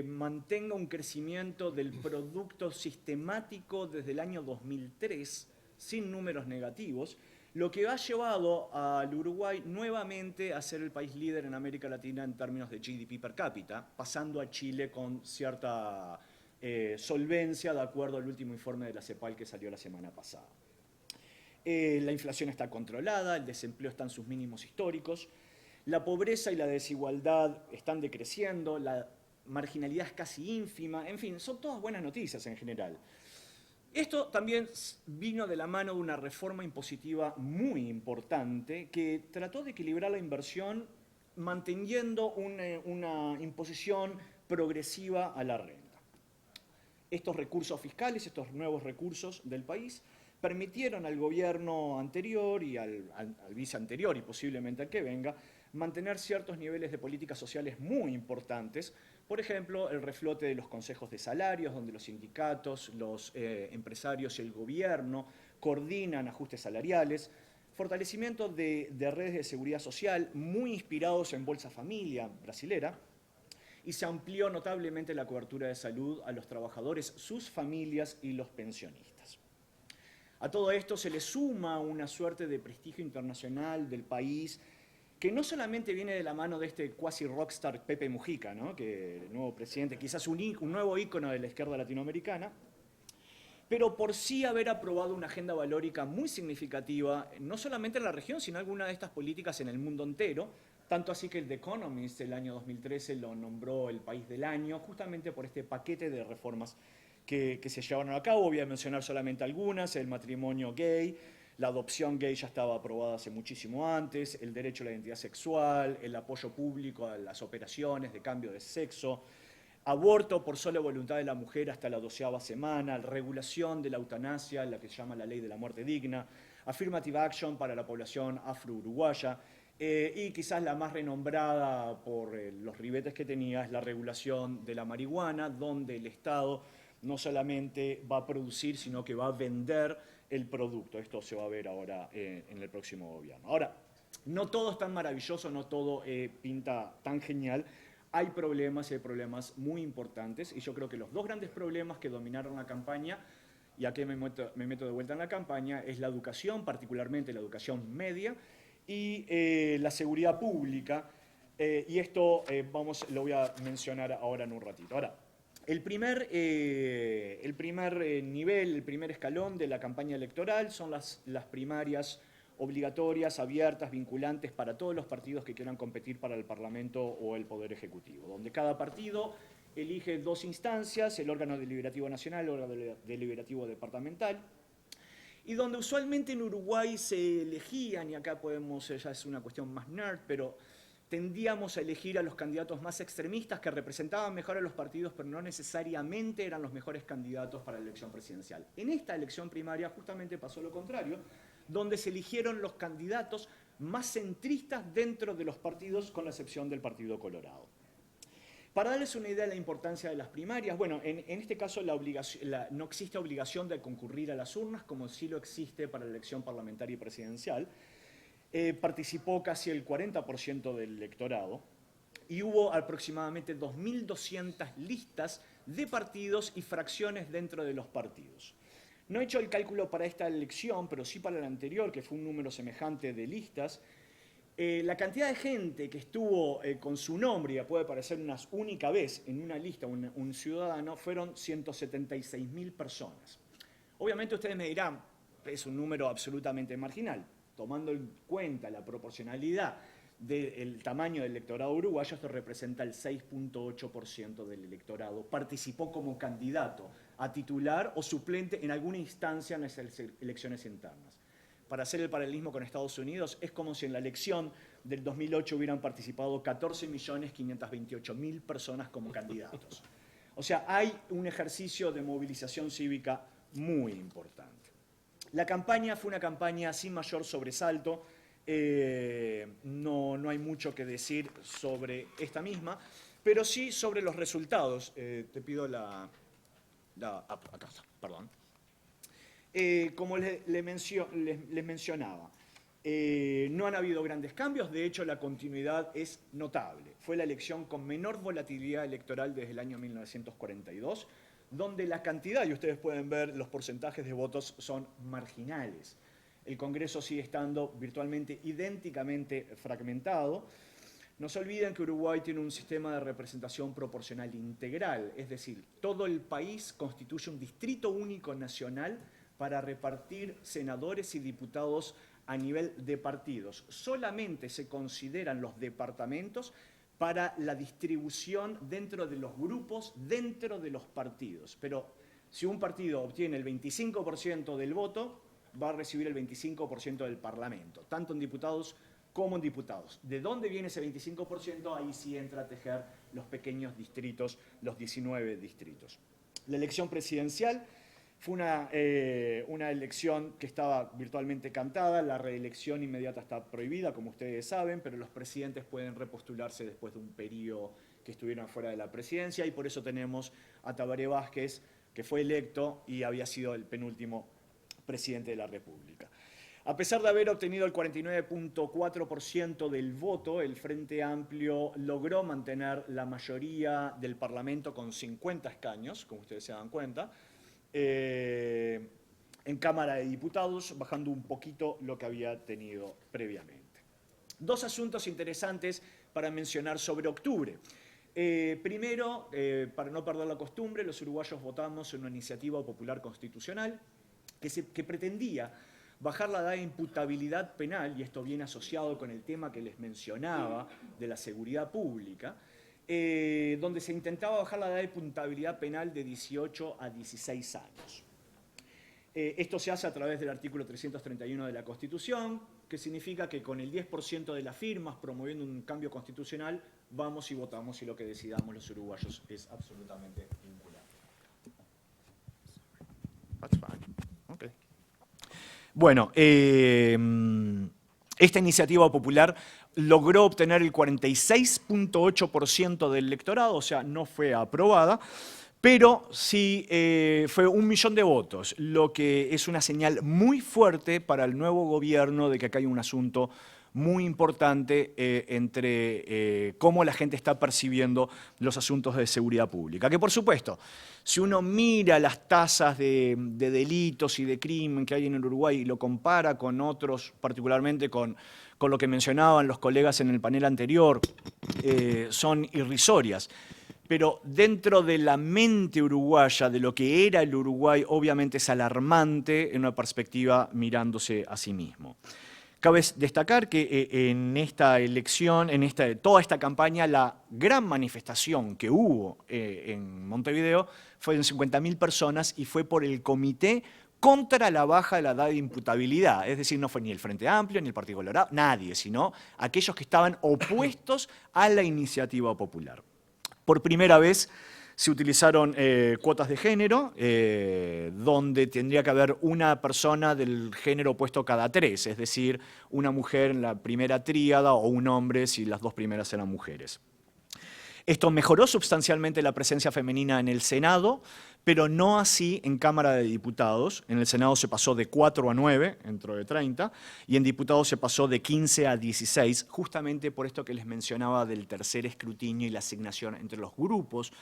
mantenga un crecimiento del producto sistemático desde el año 2003, sin números negativos, lo que ha llevado al Uruguay nuevamente a ser el país líder en América Latina en términos de GDP per cápita, pasando a Chile con cierta solvencia, de acuerdo al último informe de la CEPAL que salió la semana pasada. La inflación está controlada, el desempleo está en sus mínimos históricos, la pobreza y la desigualdad están decreciendo, la marginalidad es casi ínfima, en fin, son todas buenas noticias en general. Esto también vino de la mano de una reforma impositiva muy importante que trató de equilibrar la inversión manteniendo una imposición progresiva a la renta. Estos recursos fiscales, estos nuevos recursos del país, permitieron al gobierno anterior y al vice anterior y posiblemente al que venga, mantener ciertos niveles de políticas sociales muy importantes. Por ejemplo, el reflote de los consejos de salarios, donde los sindicatos, los empresarios y el gobierno coordinan ajustes salariales, fortalecimiento de redes de seguridad social muy inspirados en Bolsa Familia brasilera, y se amplió notablemente la cobertura de salud a los trabajadores, sus familias y los pensionistas. A todo esto se le suma una suerte de prestigio internacional del país, que no solamente viene de la mano de este cuasi rockstar Pepe Mujica, ¿no? Que el nuevo presidente, quizás un nuevo ícono de la izquierda latinoamericana, pero por sí haber aprobado una agenda valórica muy significativa, no solamente en la región, sino alguna de estas políticas en el mundo entero, tanto así que el The Economist el año 2013 lo nombró el país del año, justamente por este paquete de reformas que se llevaron a cabo. Voy a mencionar solamente algunas: el matrimonio gay, la adopción gay ya estaba aprobada hace muchísimo antes, el derecho a la identidad sexual, el apoyo público a las operaciones de cambio de sexo, aborto por sola voluntad de la mujer hasta la 12ª semana, regulación de la eutanasia, la que se llama la ley de la muerte digna, affirmative action para la población afro-uruguaya, y quizás la más renombrada por los ribetes que tenía es la regulación de la marihuana, donde el Estado no solamente va a producir, sino que va a vender el producto. Esto se va a ver ahora en el próximo gobierno. Ahora, no todo es tan maravilloso, no todo pinta tan genial. Hay problemas muy importantes, y yo creo que los dos grandes problemas que dominaron la campaña, y aquí me meto de vuelta en la campaña, es la educación, particularmente la educación media, y la seguridad pública, y esto lo voy a mencionar ahora en un ratito. Ahora, el primer nivel, el primer escalón de la campaña electoral son las primarias obligatorias, abiertas, vinculantes para todos los partidos que quieran competir para el Parlamento o el Poder Ejecutivo, donde cada partido elige 2 instancias, el órgano deliberativo nacional, el órgano deliberativo departamental, y donde usualmente en Uruguay se elegían, y acá podemos, ya es una cuestión más nerd, pero tendíamos a elegir a los candidatos más extremistas que representaban mejor a los partidos, pero no necesariamente eran los mejores candidatos para la elección presidencial. En esta elección primaria justamente pasó lo contrario, donde se eligieron los candidatos más centristas dentro de los partidos, con la excepción del Partido Colorado. Para darles una idea de la importancia de las primarias, bueno, en este caso no existe obligación de concurrir a las urnas, como sí lo existe para la elección parlamentaria y presidencial. Participó casi el 40% del electorado y hubo aproximadamente 2.200 listas de partidos y fracciones dentro de los partidos. No he hecho el cálculo para esta elección, pero sí para la anterior, que fue un número semejante de listas. La cantidad de gente que estuvo con su nombre, y puede aparecer una única vez en una lista un ciudadano, fueron 176.000 personas. Obviamente ustedes me dirán, es un número absolutamente marginal. Tomando en cuenta la proporcionalidad del tamaño del electorado uruguayo, esto representa el 6.8% del electorado. Participó como candidato a titular o suplente en alguna instancia en las elecciones internas. Para hacer el paralelismo con Estados Unidos, es como si en la elección del 2008 hubieran participado 14.528.000 personas como candidatos. O sea, hay un ejercicio de movilización cívica muy importante. La campaña fue una campaña sin mayor sobresalto. No hay mucho que decir sobre esta misma, pero sí sobre los resultados. Te pido acá está, perdón. Como les mencionaba, no han habido grandes cambios, de hecho la continuidad es notable. Fue la elección con menor volatilidad electoral desde el año 1942, donde la cantidad, y ustedes pueden ver los porcentajes de votos, son marginales. El Congreso sigue estando virtualmente idénticamente fragmentado. No se olviden que Uruguay tiene un sistema de representación proporcional integral, es decir, todo el país constituye un distrito único nacional para repartir senadores y diputados a nivel de partidos. Solamente se consideran los departamentos para la distribución dentro de los grupos, dentro de los partidos. Pero si un partido obtiene el 25% del voto, va a recibir el 25% del Parlamento, tanto en diputados como en diputados. ¿De dónde viene ese 25%? Ahí sí entra a tejer los pequeños distritos, los 19 distritos. La elección presidencial fue una elección que estaba virtualmente cantada. La reelección inmediata está prohibida, como ustedes saben, pero los presidentes pueden repostularse después de un periodo que estuvieron fuera de la presidencia, y por eso tenemos a Tabaré Vázquez, que fue electo y había sido el penúltimo presidente de la República. A pesar de haber obtenido el 49.4% del voto, el Frente Amplio logró mantener la mayoría del Parlamento con 50 escaños, como ustedes se dan cuenta, en Cámara de Diputados, bajando un poquito lo que había tenido previamente. 2 asuntos interesantes para mencionar sobre octubre. Primero, para no perder la costumbre, los uruguayos votamos en una iniciativa popular constitucional que pretendía bajar la edad de imputabilidad penal, y esto viene asociado con el tema que les mencionaba de la seguridad pública, donde se intentaba bajar la edad de imputabilidad penal de 18 a 16 años. Esto se hace a través del artículo 331 de la Constitución, que significa que con el 10% de las firmas promoviendo un cambio constitucional, vamos y votamos, y lo que decidamos los uruguayos es absolutamente vinculante. That's fine. Okay. Bueno, esta iniciativa popular logró obtener el 46.8% del electorado, o sea, no fue aprobada, pero sí fue 1 millón de votos, lo que es una señal muy fuerte para el nuevo gobierno de que acá hay un asunto muy importante entre cómo la gente está percibiendo los asuntos de seguridad pública. Que por supuesto, si uno mira las tasas de delitos y de crimen que hay en el Uruguay y lo compara con otros, particularmente con lo que mencionaban los colegas en el panel anterior, son irrisorias. pero dentro de la mente uruguaya, de lo que era el Uruguay, obviamente es alarmante en una perspectiva mirándose a sí mismo. Cabe destacar que en esta elección, toda esta campaña, la gran manifestación que hubo en Montevideo fue de 50.000 personas y fue por el Comité contra la baja de la edad de imputabilidad. Es decir, no fue ni el Frente Amplio, ni el Partido Colorado, nadie, sino aquellos que estaban opuestos a la iniciativa popular. Por primera vez se utilizaron cuotas de género, donde tendría que haber una persona del género opuesto cada 3, es decir, una mujer en la primera tríada o un hombre si las 2 primeras eran mujeres. Esto mejoró sustancialmente la presencia femenina en el Senado, pero no así en Cámara de Diputados. En el Senado se pasó de 4 a 9, dentro de 30, y en Diputados se pasó de 15 a 16, justamente por esto que les mencionaba del tercer escrutinio y la asignación entre los grupos,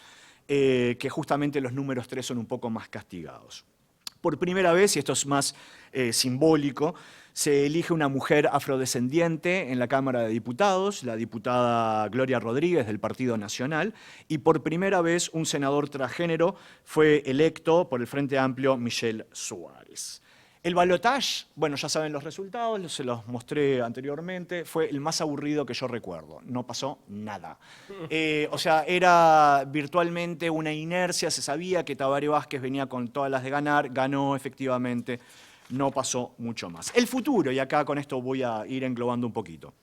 que justamente los números 3 son un poco más castigados. Por primera vez, y esto es más simbólico, se elige una mujer afrodescendiente en la Cámara de Diputados, la diputada Gloria Rodríguez del Partido Nacional, y por primera vez un senador transgénero fue electo por el Frente Amplio, Michelle Suárez. El balotaje, bueno, ya saben los resultados, se los mostré anteriormente, fue el más aburrido que yo recuerdo, no pasó nada. O sea, era virtualmente una inercia, se sabía que Tabaré Vázquez venía con todas las de ganar, ganó efectivamente, no pasó mucho más. El futuro, y acá con esto voy a ir englobando un poquito.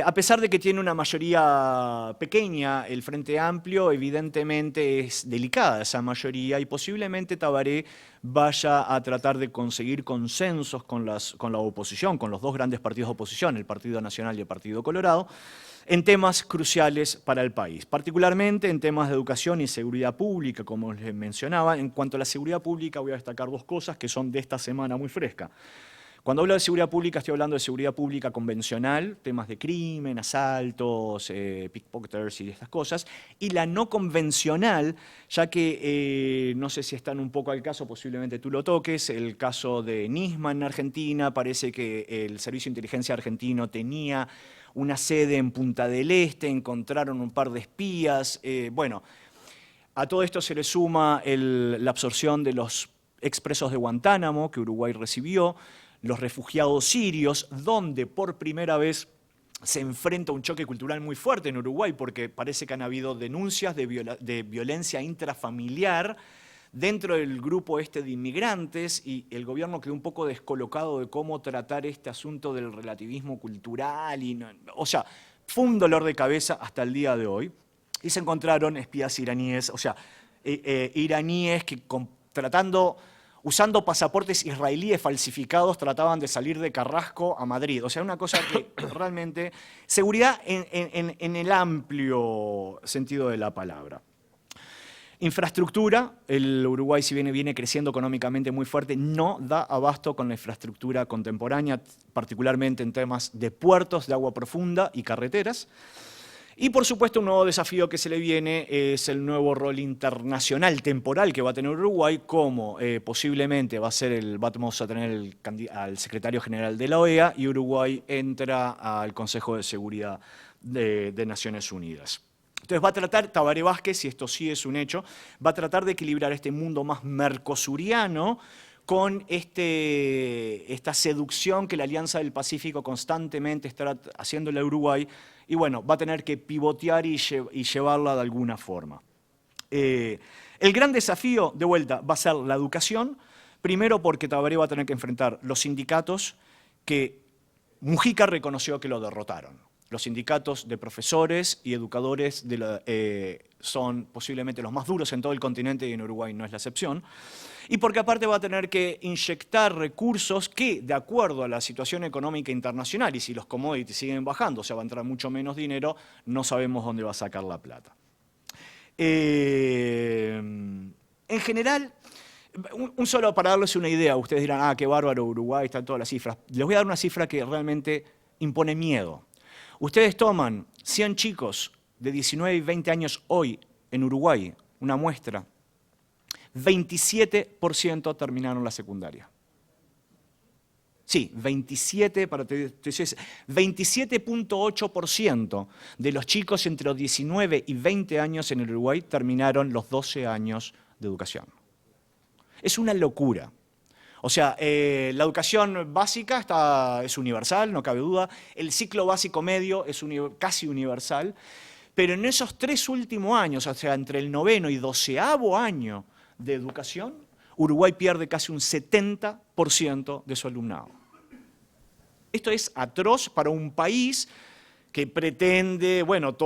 A pesar de que tiene una mayoría pequeña, el Frente Amplio, evidentemente es delicada esa mayoría y posiblemente Tabaré vaya a tratar de conseguir consensos con la oposición, con los 2 grandes partidos de oposición, el Partido Nacional y el Partido Colorado, en temas cruciales para el país, particularmente en temas de educación y seguridad pública, como les mencionaba. En cuanto a la seguridad pública voy a destacar 2 cosas que son de esta semana muy fresca. Cuando hablo de seguridad pública, estoy hablando de seguridad pública convencional, temas de crimen, asaltos, pickpocketers y estas cosas, y la no convencional, ya que no sé si están un poco al caso, posiblemente tú lo toques, el caso de Nisman en Argentina, parece que el Servicio de Inteligencia argentino tenía una sede en Punta del Este, encontraron un par de espías, bueno, a todo esto se le suma la absorción de los expresos de Guantánamo que Uruguay recibió, los refugiados sirios, donde por primera vez se enfrenta un choque cultural muy fuerte en Uruguay, porque parece que han habido denuncias de violencia intrafamiliar dentro del grupo de inmigrantes, y el gobierno quedó un poco descolocado de cómo tratar este asunto del relativismo cultural. O sea, fue un dolor de cabeza hasta el día de hoy. Y se encontraron espías iraníes, o sea, iraníes que usando pasaportes israelíes falsificados, trataban de salir de Carrasco a Madrid. O sea, una cosa que realmente... Seguridad en el amplio sentido de la palabra. Infraestructura, el Uruguay, si bien viene creciendo económicamente muy fuerte, no da abasto con la infraestructura contemporánea, particularmente en temas de puertos de agua profunda y carreteras. Y por supuesto un nuevo desafío que se le viene es el nuevo rol internacional temporal que va a tener Uruguay, como posiblemente vamos a tener al secretario general de la OEA y Uruguay entra al Consejo de Seguridad de Naciones Unidas. Entonces va a tratar, Tabaré Vázquez, y esto sí es un hecho, va a tratar de equilibrar este mundo más mercosuriano con esta seducción que la Alianza del Pacífico constantemente está haciéndole a Uruguay, y bueno, va a tener que pivotear y llevarla de alguna forma. El gran desafío, de vuelta, va a ser la educación, primero porque Tabaré va a tener que enfrentar los sindicatos que Mujica reconoció que lo derrotaron. Los sindicatos de profesores y educadores son posiblemente los más duros en todo el continente y en Uruguay no es la excepción. Y porque aparte va a tener que inyectar recursos que, de acuerdo a la situación económica internacional, y si los commodities siguen bajando, o sea, va a entrar mucho menos dinero, no sabemos dónde va a sacar la plata. En general, solo para darles una idea, ustedes dirán, qué bárbaro, Uruguay, están todas las cifras. Les voy a dar una cifra que realmente impone miedo. Ustedes toman 100 chicos de 19 y 20 años hoy en Uruguay, una muestra, 27% terminaron la secundaria. Sí, 27.8% de los chicos entre los 19 y 20 años en el Uruguay terminaron los 12 años de educación. Es una locura. O sea, la educación básica es universal, no cabe duda. El ciclo básico medio es casi universal. Pero en esos 3 últimos años, o sea, entre el 9º y 12º año de educación, Uruguay pierde casi un 70% de su alumnado. Esto es atroz para un país que pretende, bueno,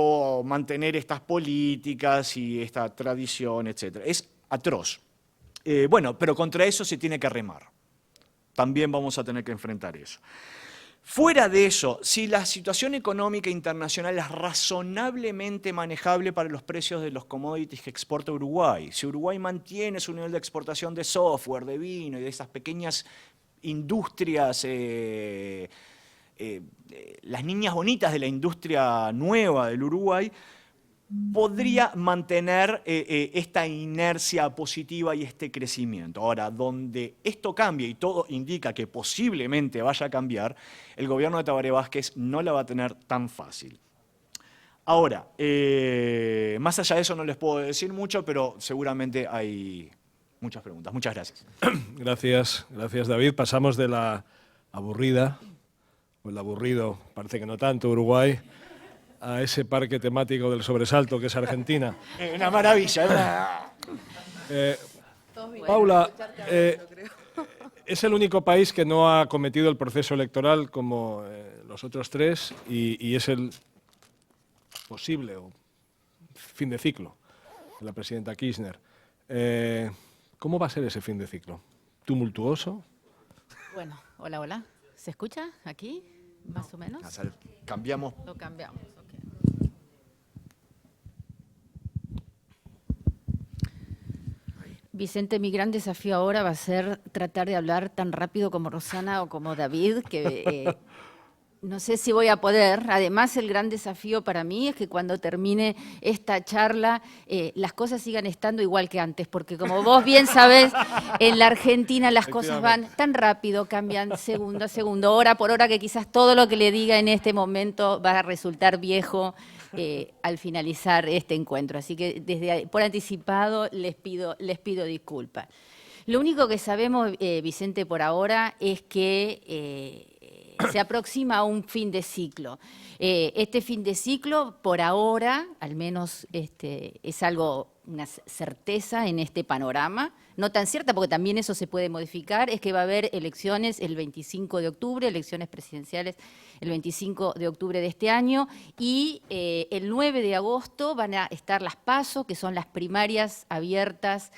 mantener estas políticas y esta tradición, etc. Es atroz. Bueno, pero contra eso se tiene que remar. También vamos a tener que enfrentar eso. Fuera de eso, si la situación económica internacional es razonablemente manejable para los precios de los commodities que exporta Uruguay, si Uruguay mantiene su nivel de exportación de software, de vino y de esas pequeñas industrias, las niñas bonitas de la industria nueva del Uruguay, podría mantener esta inercia positiva y este crecimiento. Ahora, donde esto cambie y todo indica que posiblemente vaya a cambiar, el gobierno de Tabaré Vázquez no la va a tener tan fácil. Ahora, más allá de eso no les puedo decir mucho, pero seguramente hay muchas preguntas. Muchas gracias. Gracias, David. Pasamos de la aburrida, o el aburrido, parece que no tanto, Uruguay, a ese parque temático del sobresalto que es Argentina. Una maravilla. Paula, es el único país que no ha cometido el proceso electoral como los otros 3 y es el posible fin de ciclo de la presidenta Kirchner. ¿Cómo va a ser ese fin de ciclo? ¿Tumultuoso? Bueno, hola. ¿Se escucha aquí, más o menos? Cambiamos. Lo cambiamos, ok. Vicente, mi gran desafío ahora va a ser tratar de hablar tan rápido como Rosana o como David, que no sé si voy a poder. Además, el gran desafío para mí es que cuando termine esta charla, las cosas sigan estando igual que antes, porque como vos bien sabés, en la Argentina las cosas van tan rápido, cambian segundo a segundo, hora por hora, que quizás todo lo que le diga en este momento va a resultar viejo al finalizar este encuentro. Así que por anticipado les pido disculpas. Lo único que sabemos, Vicente, por ahora es que se aproxima a un fin de ciclo. Este fin de ciclo, por ahora, al menos es una certeza en este panorama, no tan cierta porque también eso se puede modificar, es que va a haber elecciones el 25 de octubre, elecciones presidenciales el 25 de octubre de este año, y el 9 de agosto van a estar las PASO, que son las primarias abiertas,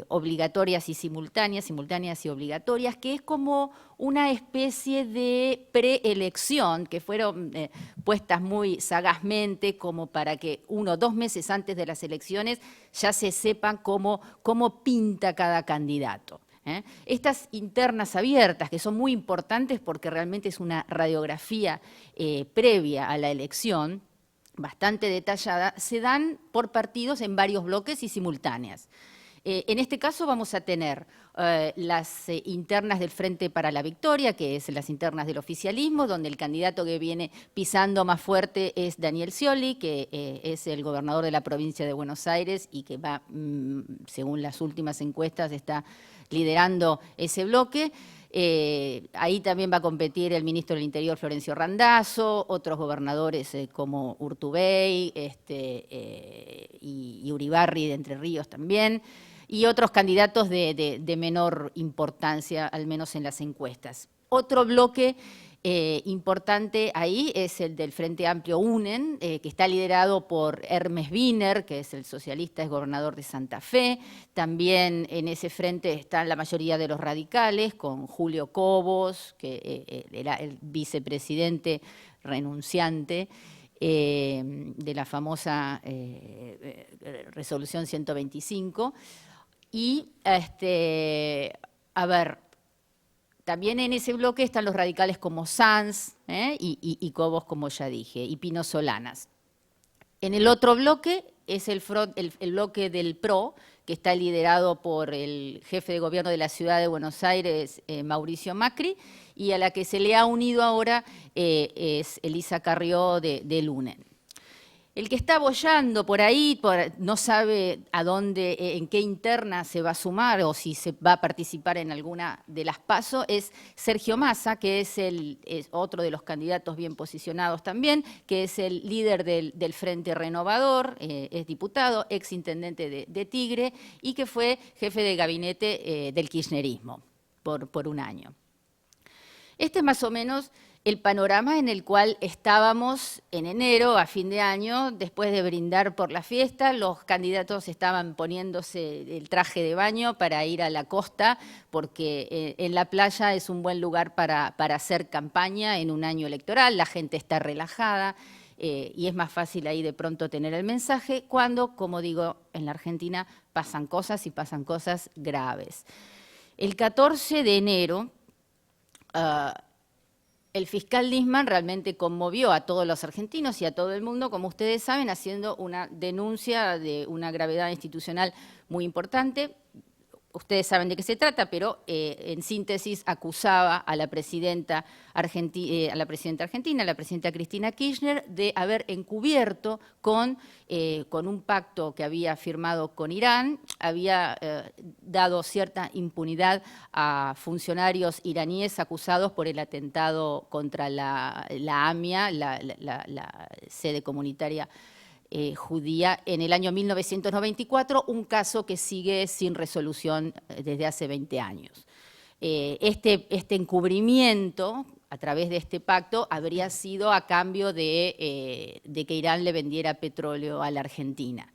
obligatorias y simultáneas y obligatorias, que es como una especie de preelección que fueron puestas muy sagazmente como para que 1 o 2 meses antes de las elecciones ya se sepan cómo pinta cada candidato. Estas internas abiertas, que son muy importantes porque realmente es una radiografía previa a la elección, bastante detallada, se dan por partidos en varios bloques y simultáneas. En este caso vamos a tener las internas del Frente para la Victoria, que es las internas del oficialismo, donde el candidato que viene pisando más fuerte es Daniel Scioli, que es el gobernador de la provincia de Buenos Aires y que va, según las últimas encuestas, está liderando ese bloque. Ahí también va a competir el ministro del Interior, Florencio Randazzo, otros gobernadores como Urtubey y Uribarri de Entre Ríos también, y otros candidatos de menor importancia, al menos en las encuestas. Otro bloque importante ahí es el del Frente Amplio UNEN, que está liderado por Hermes Wiener, que es el socialista, es gobernador de Santa Fe. También en ese frente están la mayoría de los radicales, con Julio Cobos, que era el vicepresidente renunciante de la famosa resolución 125. Y, también en ese bloque están los radicales como Sanz y Cobos, como ya dije, y Pino Solanas. En el otro bloque es el bloque del PRO, que está liderado por el jefe de gobierno de la ciudad de Buenos Aires, Mauricio Macri, y a la que se le ha unido ahora es Elisa Carrió de Lunen. El que está boyando por ahí, no sabe a dónde, en qué interna se va a sumar o si se va a participar en alguna de las PASO, es Sergio Massa, que es otro de los candidatos bien posicionados también, que es el líder del Frente Renovador, es diputado, ex intendente de Tigre y que fue jefe de gabinete del kirchnerismo por un año. Este es más o menos el panorama en el cual estábamos en enero, a fin de año, después de brindar por la fiesta. Los candidatos estaban poniéndose el traje de baño para ir a la costa, porque en la playa es un buen lugar para hacer campaña en un año electoral. La gente está relajada y es más fácil ahí de pronto tener el mensaje cuando, como digo, en la Argentina pasan cosas y pasan cosas graves. El 14 de enero, el fiscal Nisman realmente conmovió a todos los argentinos y a todo el mundo, como ustedes saben, haciendo una denuncia de una gravedad institucional muy importante. Ustedes saben de qué se trata, pero en síntesis acusaba a la presidenta argentina, la presidenta Cristina Kirchner, de haber encubierto con un pacto que había firmado con Irán, había dado cierta impunidad a funcionarios iraníes acusados por el atentado contra la AMIA, la sede comunitaria judía, en el año 1994, un caso que sigue sin resolución desde hace 20 años. Este encubrimiento, a través de este pacto, habría sido a cambio de que Irán le vendiera petróleo a la Argentina.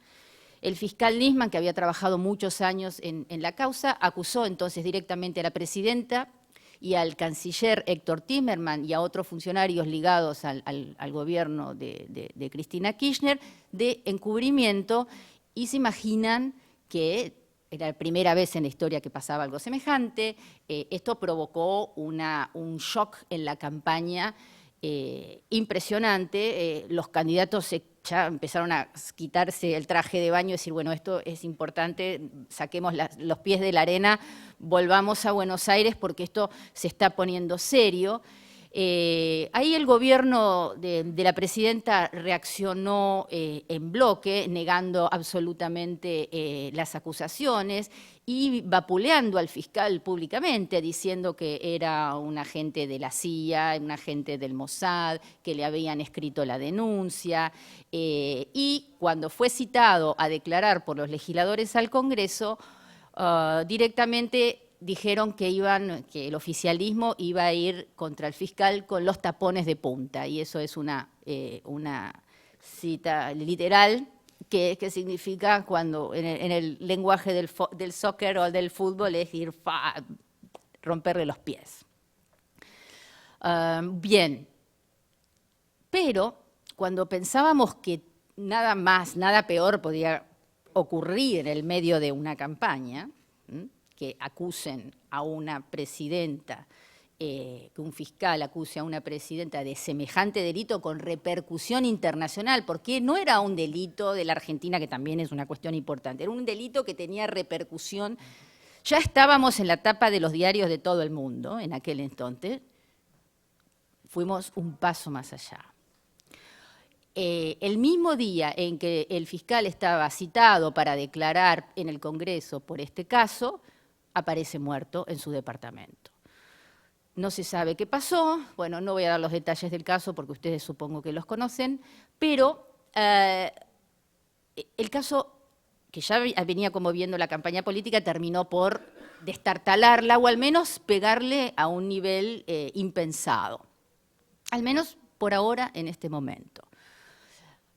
El fiscal Nisman, que había trabajado muchos años en la causa, acusó entonces directamente a la presidenta y al canciller Héctor Timerman y a otros funcionarios ligados al gobierno de Cristina Kirchner de encubrimiento, y se imaginan que era la primera vez en la historia que pasaba algo semejante. Esto provocó un shock en la campaña impresionante. Los candidatos ya empezaron a quitarse el traje de baño y decir, bueno, esto es importante, saquemos los pies de la arena, volvamos a Buenos Aires porque esto se está poniendo serio. Ahí el gobierno de la presidenta reaccionó en bloque, negando absolutamente las acusaciones y vapuleando al fiscal públicamente, diciendo que era un agente de la CIA, un agente del Mossad, que le habían escrito la denuncia. Y cuando fue citado a declarar por los legisladores al Congreso, directamente dijeron que el oficialismo iba a ir contra el fiscal con los tapones de punta, y eso es una cita literal que significa cuando en el lenguaje del soccer o del fútbol es ir romperle los pies. Bien, pero cuando pensábamos que nada peor podía ocurrir en el medio de una campaña, que acusen a una presidenta, que un fiscal acuse a una presidenta de semejante delito con repercusión internacional, porque no era un delito de la Argentina, que también es una cuestión importante, era un delito que tenía repercusión. Ya estábamos en la tapa de los diarios de todo el mundo en aquel entonces, fuimos un paso más allá. El mismo día en que el fiscal estaba citado para declarar en el Congreso por este caso, aparece muerto en su departamento. No se sabe qué pasó, bueno, no voy a dar los detalles del caso porque ustedes supongo que los conocen, pero el caso, que ya venía conmoviendo la campaña política, terminó por destartalarla o al menos pegarle a un nivel impensado, al menos por ahora en este momento.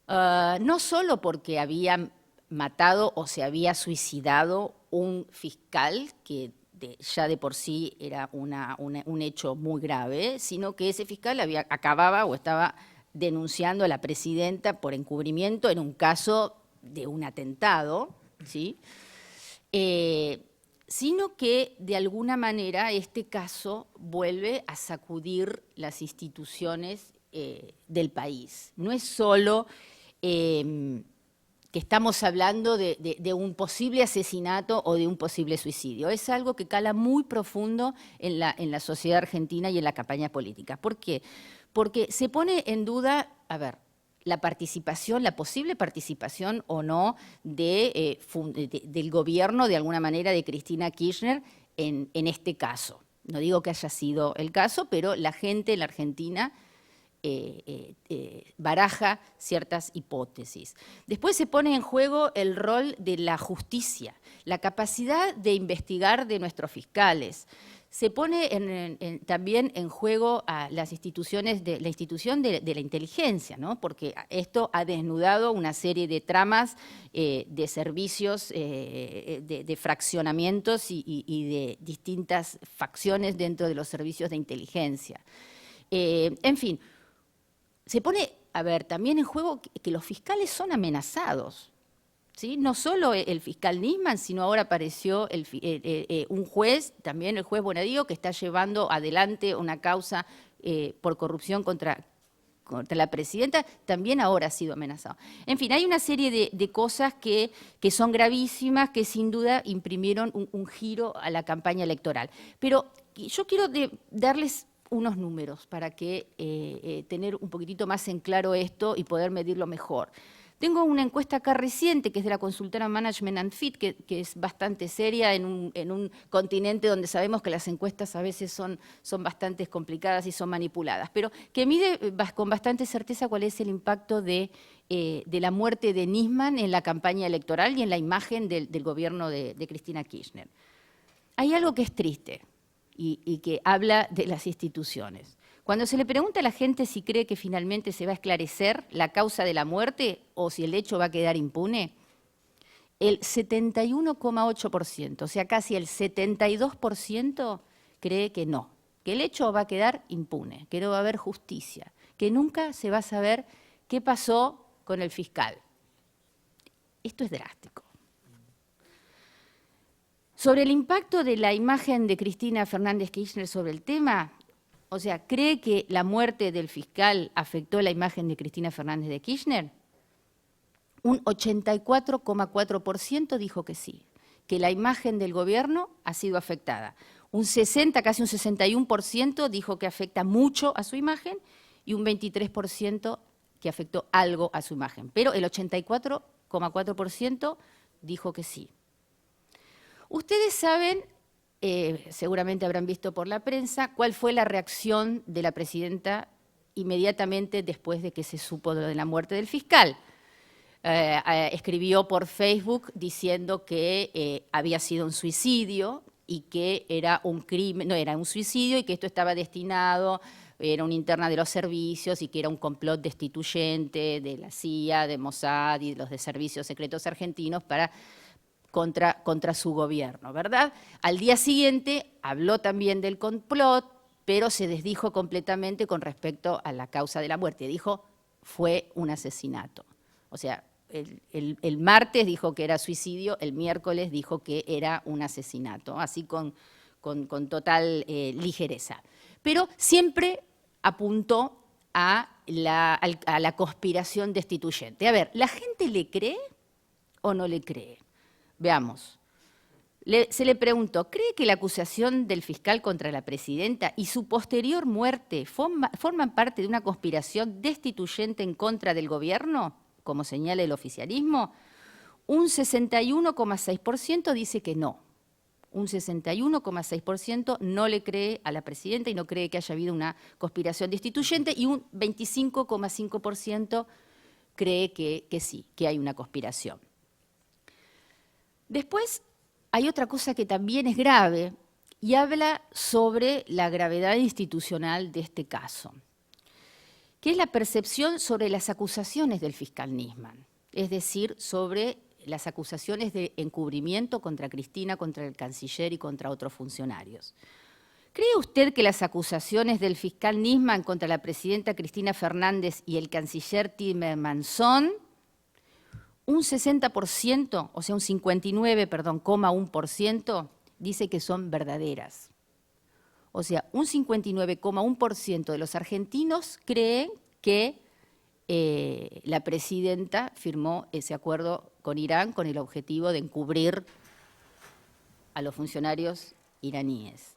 No solo porque había matado o se había suicidado un fiscal, que ya de por sí era un hecho muy grave, sino que ese fiscal acababa o estaba denunciando a la presidenta por encubrimiento en un caso de un atentado, ¿sí? Sino que de alguna manera este caso vuelve a sacudir las instituciones del país. No es solo estamos hablando de un posible asesinato o de un posible suicidio. Es algo que cala muy profundo en la sociedad argentina y en la campaña política. ¿Por qué? Porque se pone en duda, a ver, la participación, la posible participación o no del gobierno, de alguna manera, de Cristina Kirchner en este caso. No digo que haya sido el caso, pero la gente en la Argentina baraja ciertas hipótesis. Después se pone en juego el rol de la justicia, la capacidad de investigar de nuestros fiscales. Se pone también en juego a las instituciones la institución de la inteligencia, ¿no? Porque esto ha desnudado una serie de tramas de servicios, de fraccionamientos y de distintas facciones dentro de los servicios de inteligencia. En fin, se pone, a ver, también en juego que los fiscales son amenazados, ¿sí? No solo el fiscal Nisman, sino ahora apareció un juez, también el juez Bonadío, que está llevando adelante una causa por corrupción contra la presidenta, también ahora ha sido amenazado. En fin, hay una serie de cosas que son gravísimas, que sin duda imprimieron un giro a la campaña electoral. Pero yo quiero darles unos números para que tener un poquitito más en claro esto y poder medirlo mejor. Tengo una encuesta acá reciente, que es de la consultora Management and Fit, que es bastante seria en un continente donde sabemos que las encuestas a veces son bastante complicadas y son manipuladas, pero que mide con bastante certeza cuál es el impacto de la muerte de Nisman en la campaña electoral y en la imagen del gobierno de Cristina Kirchner. Hay algo que es triste y que habla de las instituciones. Cuando se le pregunta a la gente si cree que finalmente se va a esclarecer la causa de la muerte o si el hecho va a quedar impune, el 71,8%, o sea, casi el 72% cree que no, que el hecho va a quedar impune, que no va a haber justicia, que nunca se va a saber qué pasó con el fiscal. Esto es drástico. Sobre el impacto de la imagen de Cristina Fernández Kirchner sobre el tema, o sea, ¿cree que la muerte del fiscal afectó la imagen de Cristina Fernández de Kirchner? Un 84,4% dijo que sí, que la imagen del gobierno ha sido afectada. Un 60, casi un 61% dijo que afecta mucho a su imagen y un 23% que afectó algo a su imagen. Pero el 84,4% dijo que sí. Ustedes saben, seguramente habrán visto por la prensa, cuál fue la reacción de la presidenta inmediatamente después de que se supo de la muerte del fiscal. Escribió por Facebook diciendo que había sido un suicidio y que era un crimen, no, era un suicidio y que esto estaba destinado, era una interna de los servicios y que era un complot destituyente de la CIA, de Mossad y de los de servicios secretos argentinos contra su gobierno, ¿verdad? Al día siguiente habló también del complot, pero se desdijo completamente con respecto a la causa de la muerte. Dijo, fue un asesinato. O sea, el martes dijo que era suicidio, el miércoles dijo que era un asesinato, así con total ligereza. Pero siempre apuntó a la conspiración destituyente. A ver, ¿la gente le cree o no le cree? Veamos. Se le preguntó, ¿cree que la acusación del fiscal contra la presidenta y su posterior muerte forman parte de una conspiración destituyente en contra del gobierno, como señala el oficialismo? Un 61,6% dice que no. Un 61,6% no le cree a la presidenta y no cree que haya habido una conspiración destituyente y un 25,5% cree que sí, que hay una conspiración. Después hay otra cosa que también es grave y habla sobre la gravedad institucional de este caso, que es la percepción sobre las acusaciones del fiscal Nisman, es decir, sobre las acusaciones de encubrimiento contra Cristina, contra el canciller y contra otros funcionarios. ¿Cree usted que las acusaciones del fiscal Nisman contra la presidenta Cristina Fernández y el canciller Timmermans son un 60%, o sea, un 59,1% dice que son verdaderas? O sea, un 59,1% de los argentinos creen que la presidenta firmó ese acuerdo con Irán con el objetivo de encubrir a los funcionarios iraníes.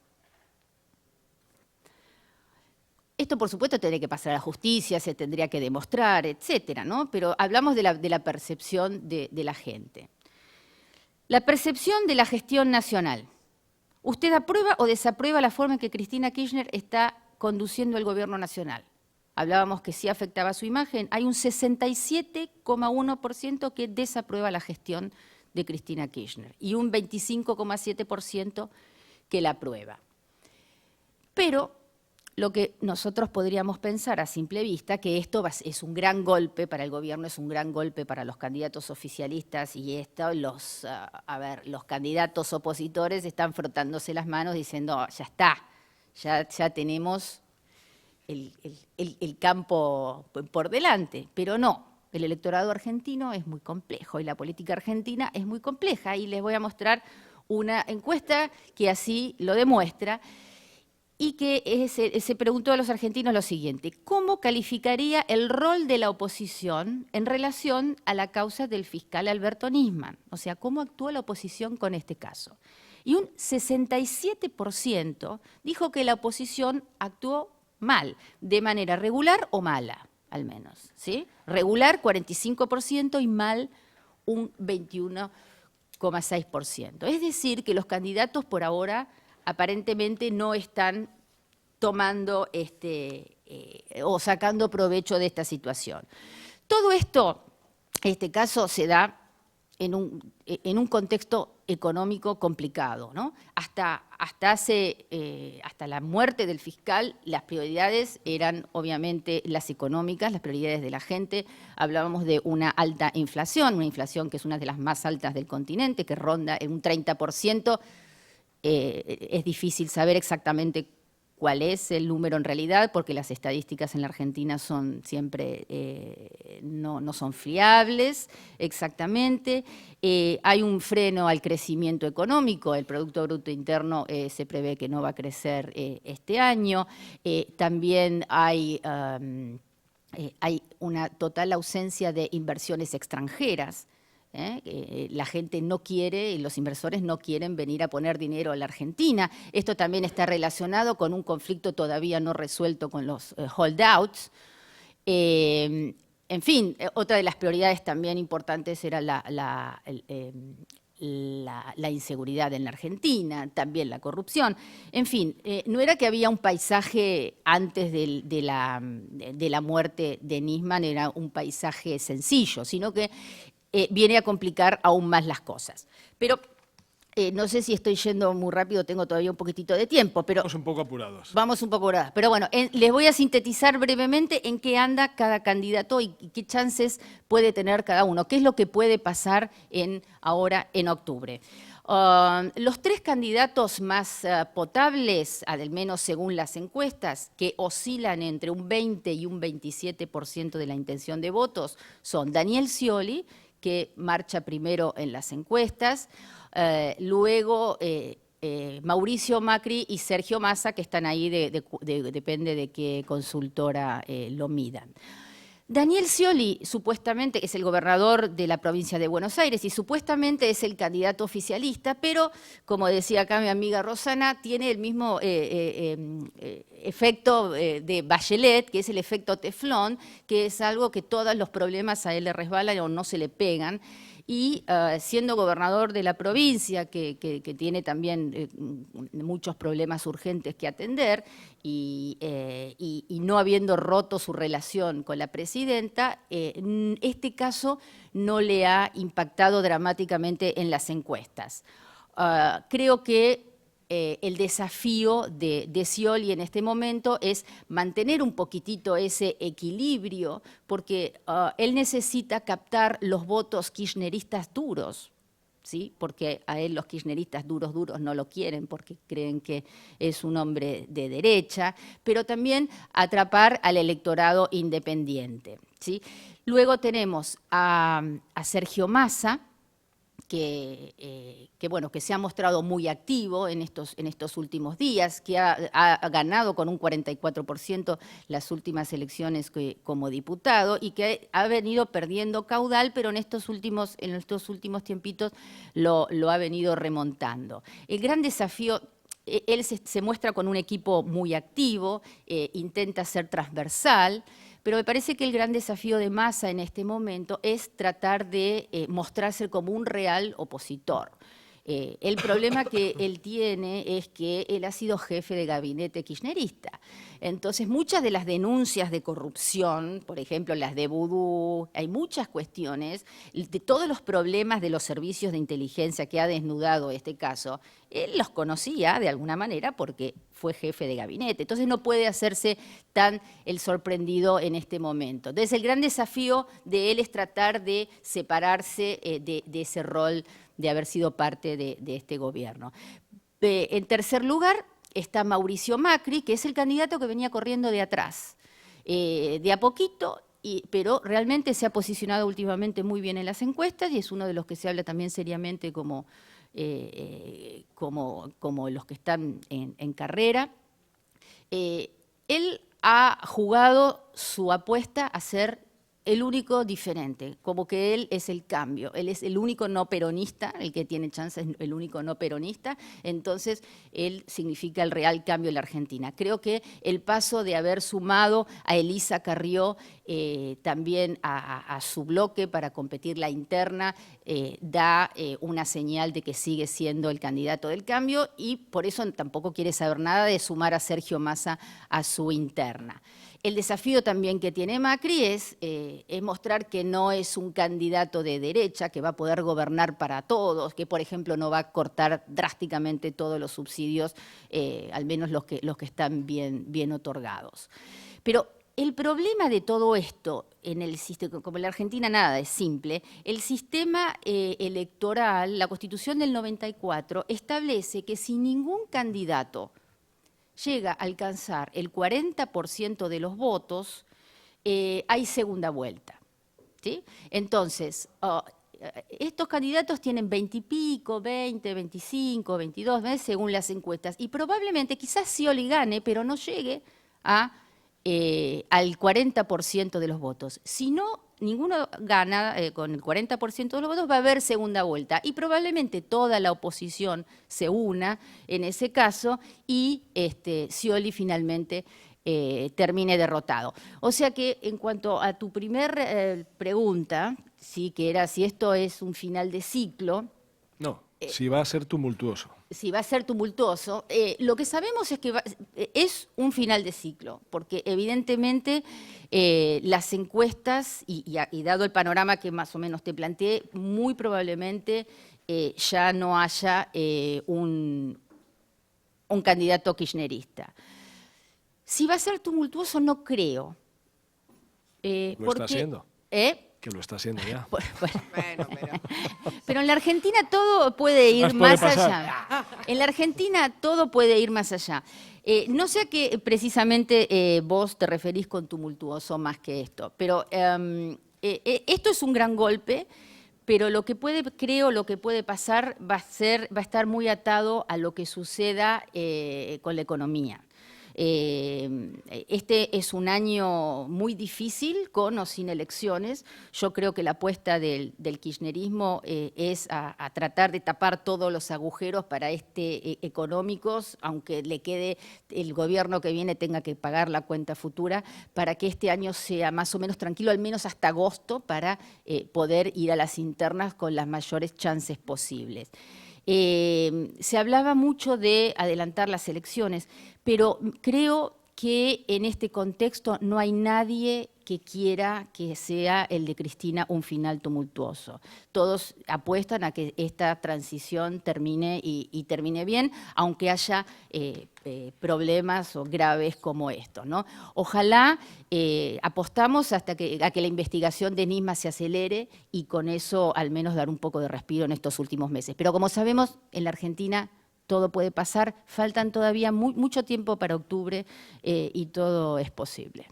Esto, por supuesto, tendría que pasar a la justicia, se tendría que demostrar, etcétera, ¿no? Pero hablamos de la percepción de la gente. La percepción de la gestión nacional. ¿Usted aprueba o desaprueba la forma en que Cristina Kirchner está conduciendo el gobierno nacional? Hablábamos que sí afectaba a su imagen. Hay un 67,1% que desaprueba la gestión de Cristina Kirchner y un 25,7% que la aprueba. Pero lo que nosotros podríamos pensar a simple vista, que esto es un gran golpe para el gobierno, es un gran golpe para los candidatos oficialistas y esto, los candidatos opositores están frotándose las manos diciendo, oh, ya está, ya tenemos el campo por delante, pero no. El electorado argentino es muy complejo y la política argentina es muy compleja y les voy a mostrar una encuesta que así lo demuestra. Y que se preguntó a los argentinos lo siguiente: ¿cómo calificaría el rol de la oposición en relación a la causa del fiscal Alberto Nisman? O sea, ¿cómo actuó la oposición con este caso? Y un 67% dijo que la oposición actuó mal, de manera regular o mala, al menos, ¿sí? Regular 45% y mal un 21,6%. Es decir, que los candidatos por ahora aparentemente no están tomando o sacando provecho de esta situación. Todo esto, este caso, se da en un contexto económico complicado, ¿no? Hasta la muerte del fiscal, las prioridades eran obviamente las económicas, las prioridades de la gente. Hablábamos de una alta inflación, una inflación que es una de las más altas del continente, que ronda en un 30%. Es difícil saber exactamente cuál es el número en realidad, porque las estadísticas en la Argentina son siempre no son fiables exactamente. Hay un freno al crecimiento económico, el Producto Bruto Interno se prevé que no va a crecer este año. También hay una total ausencia de inversiones extranjeras. La gente no quiere, los inversores no quieren venir a poner dinero a la Argentina. Esto también está relacionado con un conflicto todavía no resuelto con los holdouts. En fin, otra de las prioridades también importantes era la inseguridad en la Argentina, también la corrupción. En fin, no era que había un paisaje antes de la muerte de Nisman, era un paisaje sencillo, sino que viene a complicar aún más las cosas. Pero no sé si estoy yendo muy rápido, tengo todavía un poquitito de tiempo, pero Vamos un poco apurados. Vamos un poco apurados. Pero bueno, les voy a sintetizar brevemente en qué anda cada candidato y qué chances puede tener cada uno, qué es lo que puede pasar ahora en octubre. Los tres candidatos más potables, al menos según las encuestas, que oscilan entre un 20 y un 27% de la intención de votos, son Daniel Scioli, que marcha primero en las encuestas, luego Mauricio Macri y Sergio Massa, que están ahí, depende de qué consultora lo midan. Daniel Scioli supuestamente es el gobernador de la provincia de Buenos Aires y supuestamente es el candidato oficialista, pero como decía acá mi amiga Rosana, tiene el mismo efecto de Bachelet, que es el efecto teflón, que es algo que todos los problemas a él le resbalan o no se le pegan. Y siendo gobernador de la provincia, que tiene también muchos problemas urgentes que atender, y no habiendo roto su relación con la presidenta, este caso no le ha impactado dramáticamente en las encuestas. Creo que el desafío de Scioli en este momento es mantener un poquitito ese equilibrio, porque él necesita captar los votos kirchneristas duros, ¿sí? Porque a él los kirchneristas duros no lo quieren porque creen que es un hombre de derecha, pero también atrapar al electorado independiente, ¿sí? Luego tenemos a Sergio Massa, bueno, que se ha mostrado muy activo en estos últimos días, que ha ganado con un 44% las últimas elecciones como diputado y que ha venido perdiendo caudal, pero en estos últimos tiempitos lo ha venido remontando. El gran desafío, él se muestra con un equipo muy activo, intenta ser transversal, pero me parece que el gran desafío de Massa en este momento es tratar de mostrarse como un real opositor. El problema que él tiene es que él ha sido jefe de gabinete kirchnerista. Entonces, muchas de las denuncias de corrupción, por ejemplo, las de Vudú, hay muchas cuestiones, de todos los problemas de los servicios de inteligencia que ha desnudado este caso, él los conocía de alguna manera porque fue jefe de gabinete. Entonces, no puede hacerse tan el sorprendido en este momento. Entonces, el gran desafío de él es tratar de separarse de ese rol de haber sido parte de este gobierno. En tercer lugar está Mauricio Macri, que es el candidato que venía corriendo de atrás, de a poquito, pero realmente se ha posicionado últimamente muy bien en las encuestas y es uno de los que se habla también seriamente como los que están en carrera. Él ha jugado su apuesta a ser el único diferente, como que él es el cambio, él es el único no peronista, el que tiene chance es el único no peronista, entonces él significa el real cambio en la Argentina. Creo que el paso de haber sumado a Elisa Carrió también a su bloque para competir la interna da una señal de que sigue siendo el candidato del cambio y por eso tampoco quiere saber nada de sumar a Sergio Massa a su interna. El desafío también que tiene Macri es mostrar que no es un candidato de derecha, que va a poder gobernar para todos, que por ejemplo no va a cortar drásticamente todos los subsidios, al menos los que están bien otorgados. Pero el problema de todo esto, en el sistema, como en la Argentina nada es simple, el sistema electoral, la Constitución del 94, establece que si ningún candidato llega a alcanzar el 40% de los votos, hay segunda vuelta, ¿sí? Entonces, estos candidatos tienen 20 y pico, 20, 25, 22 meses según las encuestas, y probablemente quizás Scioli gane, pero no llegue al 40% de los votos. Si no, ninguno gana con el 40% de los votos, va a haber segunda vuelta y probablemente toda la oposición se una en ese caso y Scioli finalmente termine derrotado. O sea que en cuanto a tu primer pregunta, sí, que era si esto es un final de ciclo. No, si va a ser tumultuoso. Si va a ser tumultuoso, lo que sabemos es que es un final de ciclo, porque evidentemente las encuestas, y dado el panorama que más o menos te planteé, muy probablemente ya no haya un candidato kirchnerista. Si va a ser tumultuoso, no creo. Lo está haciendo. Que lo está haciendo ya. Bueno, pero en la Argentina todo puede ir más allá. En la Argentina todo puede ir más allá. No sé a qué precisamente vos te referís con tumultuoso más que esto, pero esto es un gran golpe, pero lo que puede pasar va a estar muy atado a lo que suceda con la economía. Este es un año muy difícil, con o sin elecciones. Yo creo que la apuesta del kirchnerismo es a tratar de tapar todos los agujeros para económicos, aunque le quede el gobierno que viene tenga que pagar la cuenta futura, para que este año sea más o menos tranquilo, al menos hasta agosto, para poder ir a las internas con las mayores chances posibles. Se hablaba mucho de adelantar las elecciones, pero creo que en este contexto no hay nadie que quiera que sea el de Cristina un final tumultuoso. Todos apuestan a que esta transición termine y termine bien, aunque haya problemas o graves como estos, ¿no? Ojalá apostamos a que la investigación de Nisma se acelere y con eso al menos dar un poco de respiro en estos últimos meses. Pero como sabemos, en la Argentina todo puede pasar, faltan todavía mucho tiempo para octubre y todo es posible.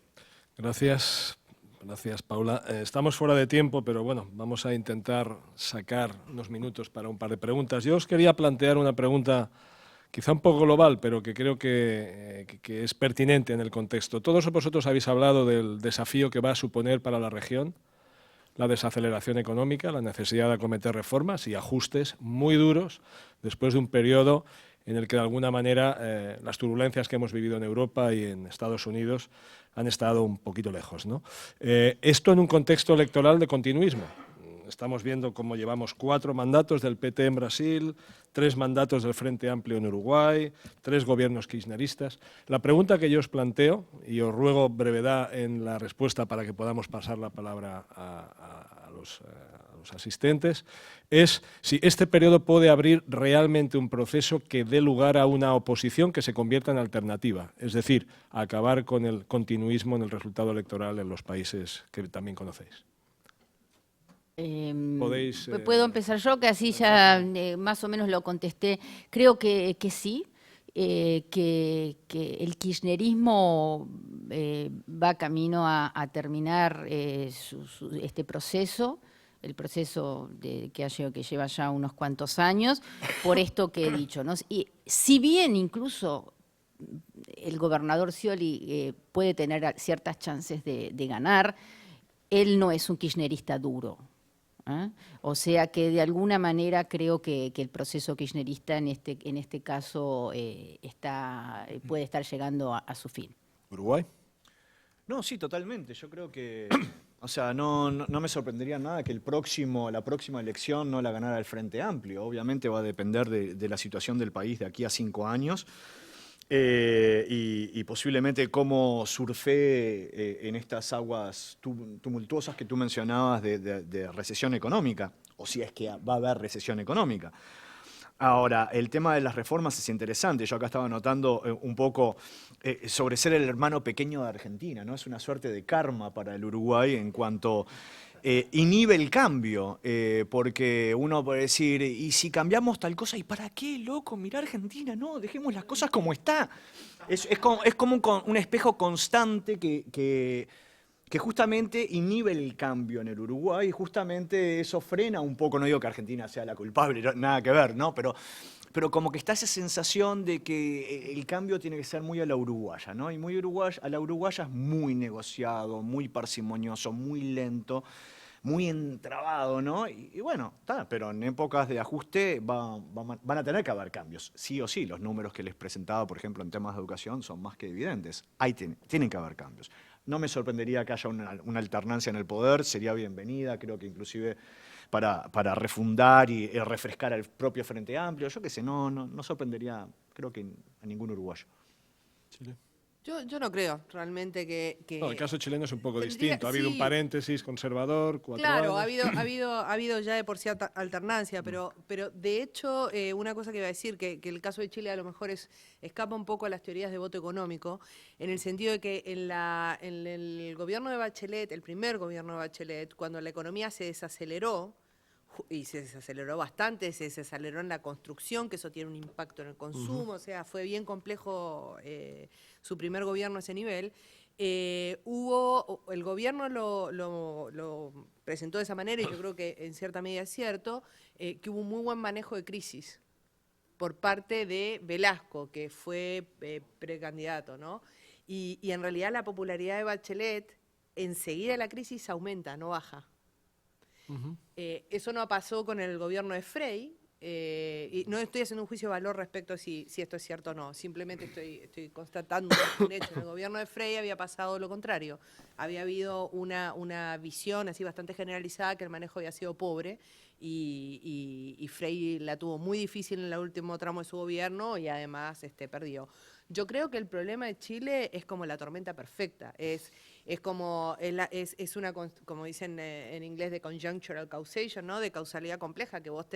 Gracias Gracias, Paula. Estamos fuera de tiempo, pero bueno, vamos a intentar sacar unos minutos para un par de preguntas. Yo os quería plantear una pregunta quizá un poco global, pero que creo que es pertinente en el contexto. Todos vosotros habéis hablado del desafío que va a suponer para la región la desaceleración económica, la necesidad de acometer reformas y ajustes muy duros después de un periodo en el que de alguna manera las turbulencias que hemos vivido en Europa y en Estados Unidos han estado un poquito lejos, ¿no? Esto en un contexto electoral de continuismo. Estamos viendo cómo llevamos 4 mandatos del PT en Brasil, 3 mandatos del Frente Amplio en Uruguay, 3 gobiernos kirchneristas. La pregunta que yo os planteo, y os ruego brevedad en la respuesta para que podamos pasar la palabra a los asistentes, es si este periodo puede abrir realmente un proceso que dé lugar a una oposición que se convierta en alternativa, es decir, a acabar con el continuismo en el resultado electoral en los países que también conocéis. Podéis, Puedo empezar yo, que así ya más o menos lo contesté. Creo que sí, que el kirchnerismo va camino a terminar este proceso, el proceso que lleva ya unos cuantos años, por esto que he dicho, ¿no? Y si bien incluso el gobernador Scioli puede tener ciertas chances de ganar, él no es un kirchnerista duro. O sea que de alguna manera creo que el proceso kirchnerista en este caso puede estar llegando a su fin. ¿Uruguay? No, sí, totalmente. Yo creo que, o sea, no me sorprendería nada que la próxima elección no la ganara el Frente Amplio. Obviamente va a depender de la situación del país de aquí a 5 años. Y posiblemente cómo surfee en estas aguas tumultuosas que tú mencionabas de recesión económica, o si es que va a haber recesión económica. Ahora, el tema de las reformas es interesante. Yo acá estaba notando un poco sobre ser el hermano pequeño de Argentina, ¿no? Es una suerte de karma para el Uruguay en cuanto inhibe el cambio, porque uno puede decir, ¿y si cambiamos tal cosa? ¿Y para qué, loco? Mirá Argentina, no, dejemos las cosas como está. Es como un espejo constante que justamente inhibe el cambio en el Uruguay y justamente eso frena un poco, no digo que Argentina sea la culpable, nada que ver, ¿no? Pero como que está esa sensación de que el cambio tiene que ser muy a la uruguaya, ¿no? Y a la uruguaya es muy negociado, muy parsimonioso, muy lento, muy entrabado, ¿no? Y bueno, está, pero en épocas de ajuste van a tener que haber cambios, sí o sí. Los números que les presentaba, por ejemplo, en temas de educación son más que evidentes. Tienen que haber cambios. No me sorprendería que haya una alternancia en el poder, sería bienvenida, creo que inclusive para refundar y refrescar al propio Frente Amplio. Yo qué sé, no sorprendería, creo que a ningún uruguayo. Chile. Yo no creo realmente que... No, el caso chileno es un poco distinto. Ha habido un paréntesis conservador, 4 Claro, años. ha habido ya de por sí alternancia, pero de hecho, una cosa que iba a decir, que el caso de Chile a lo mejor escapa un poco a las teorías de voto económico, en el sentido de que en el gobierno de Bachelet, el primer gobierno de Bachelet, cuando la economía se desaceleró, y se desaceleró bastante, se desaceleró en la construcción, que eso tiene un impacto en el consumo, o sea, fue bien complejo su primer gobierno a ese nivel. El gobierno lo presentó de esa manera, y yo creo que en cierta medida es cierto, que hubo un muy buen manejo de crisis por parte de Velasco, que fue precandidato, ¿no? Y en realidad la popularidad de Bachelet, enseguida la crisis aumenta, no baja. Eso no pasó con el gobierno de Frey, y no estoy haciendo un juicio de valor respecto a si esto es cierto o no, simplemente estoy constatando un hecho. En el gobierno de Frey había pasado lo contrario, había habido una visión así bastante generalizada que el manejo había sido pobre, y Frey la tuvo muy difícil en el último tramo de su gobierno y además perdió. Yo creo que el problema de Chile es como la tormenta perfecta, es como dicen en inglés, de conjunctural causation, ¿no? De causalidad compleja, que vos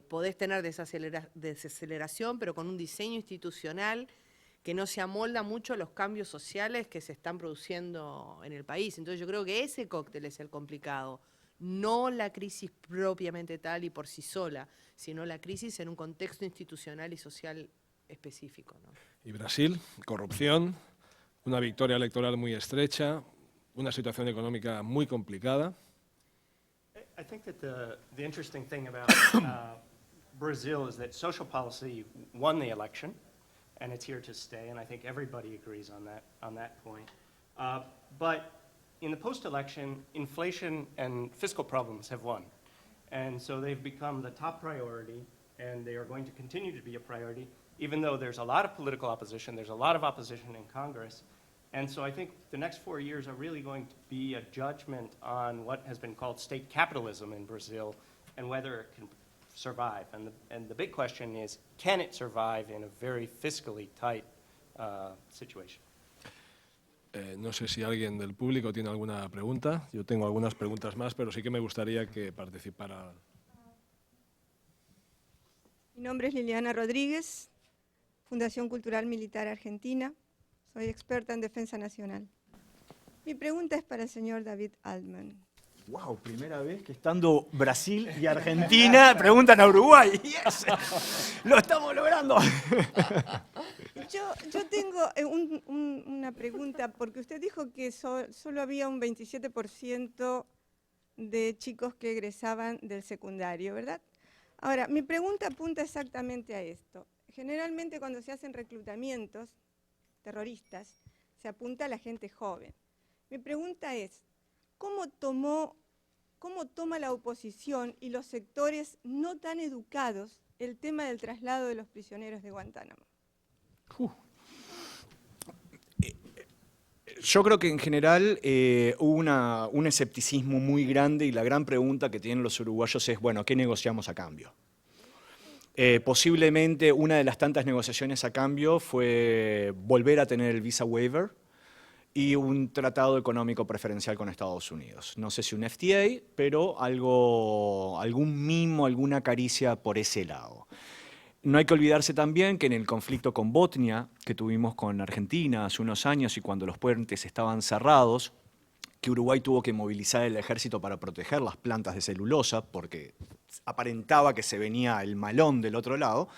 podés tener desaceleración, pero con un diseño institucional que no se amolda mucho a los cambios sociales que se están produciendo en el país. Entonces yo creo que ese cóctel es el complicado, no la crisis propiamente tal y por sí sola, sino la crisis en un contexto institucional y social específico, ¿no? Y Brasil, corrupción, una victoria electoral muy estrecha, una situación económica muy complicada. I think that the interesting thing about Brazil is that social policy won the election, and it's here to stay, and I think everybody agrees on that point. But in the post-election, inflation and fiscal problems have won. And so they've become the top priority, and they are going to continue to be a priority, even though there's a lot of political opposition, there's a lot of opposition in Congress. And so I think the next 4 years are really going to be a judgment on what has been called state capitalism in Brazil and whether it can survive. And the big question is, can it survive in a very fiscally tight situation? No sé si alguien del público tiene alguna pregunta. Yo tengo algunas preguntas más, pero sí que me gustaría que participara. Mi nombre es Liliana Rodríguez, Fundación Cultural Militar Argentina. Soy experta en defensa nacional. Mi pregunta es para el señor David Altman. Wow, primera vez que estando Brasil y Argentina preguntan a Uruguay. Yes, lo estamos logrando. Yo tengo una pregunta, porque usted dijo que solo había un 27% de chicos que egresaban del secundario, ¿verdad? Ahora, mi pregunta apunta exactamente a esto. Generalmente cuando se hacen reclutamientos terroristas, se apunta a la gente joven. Mi pregunta es, ¿cómo toma la oposición y los sectores no tan educados el tema del traslado de los prisioneros de Guantánamo? Yo creo que en general hubo un escepticismo muy grande y la gran pregunta que tienen los uruguayos es, bueno, ¿qué negociamos a cambio? Posiblemente una de las tantas negociaciones a cambio fue volver a tener el visa waiver y un tratado económico preferencial con Estados Unidos. No sé si un FTA, pero algún mimo, alguna caricia por ese lado. No hay que olvidarse también que en el conflicto con Botnia, que tuvimos con Argentina hace unos años y cuando los puentes estaban cerrados, que Uruguay tuvo que movilizar el ejército para proteger las plantas de celulosa, porque aparentaba que se venía el malón del otro lado,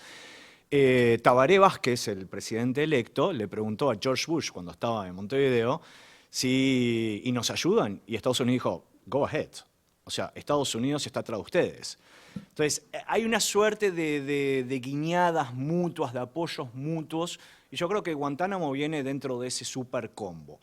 Tabaré Vázquez, el presidente electo, le preguntó a George Bush cuando estaba en Montevideo y nos ayudan, y Estados Unidos dijo, go ahead. O sea, Estados Unidos está atrás de ustedes. Entonces, hay una suerte de guiñadas mutuas, de apoyos mutuos, y yo creo que Guantánamo viene dentro de ese super combo.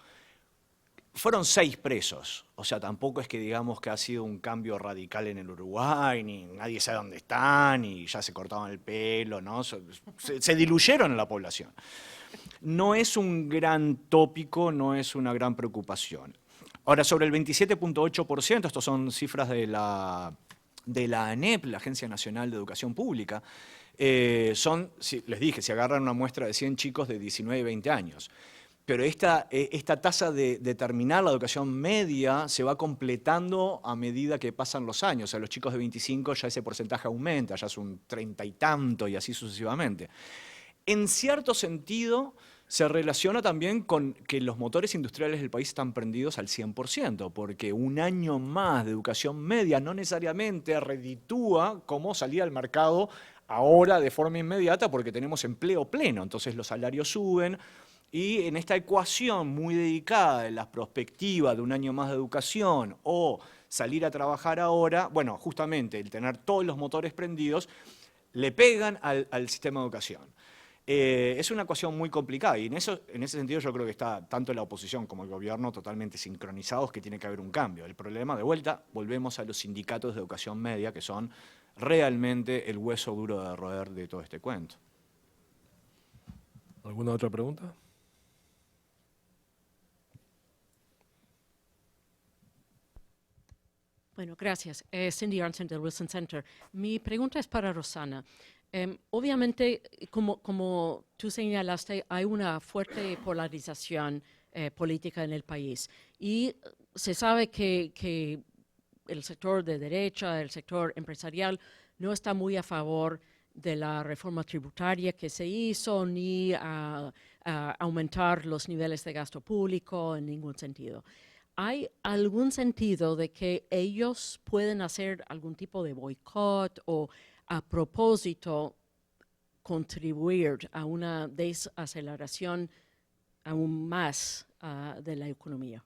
Fueron 6 presos, o sea, tampoco es que digamos que ha sido un cambio radical en el Uruguay, ni nadie sabe dónde están, y ya se cortaban el pelo, ¿no? Se diluyeron en la población. No es un gran tópico, no es una gran preocupación. Ahora, sobre el 27.8%, estos son cifras de la ANEP, la Agencia Nacional de Educación Pública, les dije, se agarran una muestra de 100 chicos de 19 y 20 años. Pero esta tasa de terminar la educación media se va completando a medida que pasan los años. O sea, los chicos de 25 ya ese porcentaje aumenta, ya es un 30 y tanto y así sucesivamente. En cierto sentido, se relaciona también con que los motores industriales del país están prendidos al 100%, porque un año más de educación media no necesariamente reditúa como salir al mercado ahora de forma inmediata porque tenemos empleo pleno, entonces los salarios suben. Y en esta ecuación muy dedicada a la perspectiva de un año más de educación o salir a trabajar ahora, bueno, justamente el tener todos los motores prendidos le pegan al sistema de educación. Es una ecuación muy complicada y en ese sentido yo creo que está tanto la oposición como el gobierno totalmente sincronizados que tiene que haber un cambio. El problema, de vuelta, volvemos a los sindicatos de educación media que son realmente el hueso duro de roer de todo este cuento. ¿Alguna otra pregunta? Bueno, gracias. Cindy Arntzen del Wilson Center. Mi pregunta es para Rosana. Obviamente, como tú señalaste, hay una fuerte polarización política en el país. Y se sabe que el sector de derecha, el sector empresarial, no está muy a favor de la reforma tributaria que se hizo, ni a aumentar los niveles de gasto público en ningún sentido. ¿Hay algún sentido de que ellos pueden hacer algún tipo de boicot o a propósito contribuir a una desaceleración aún más de la economía?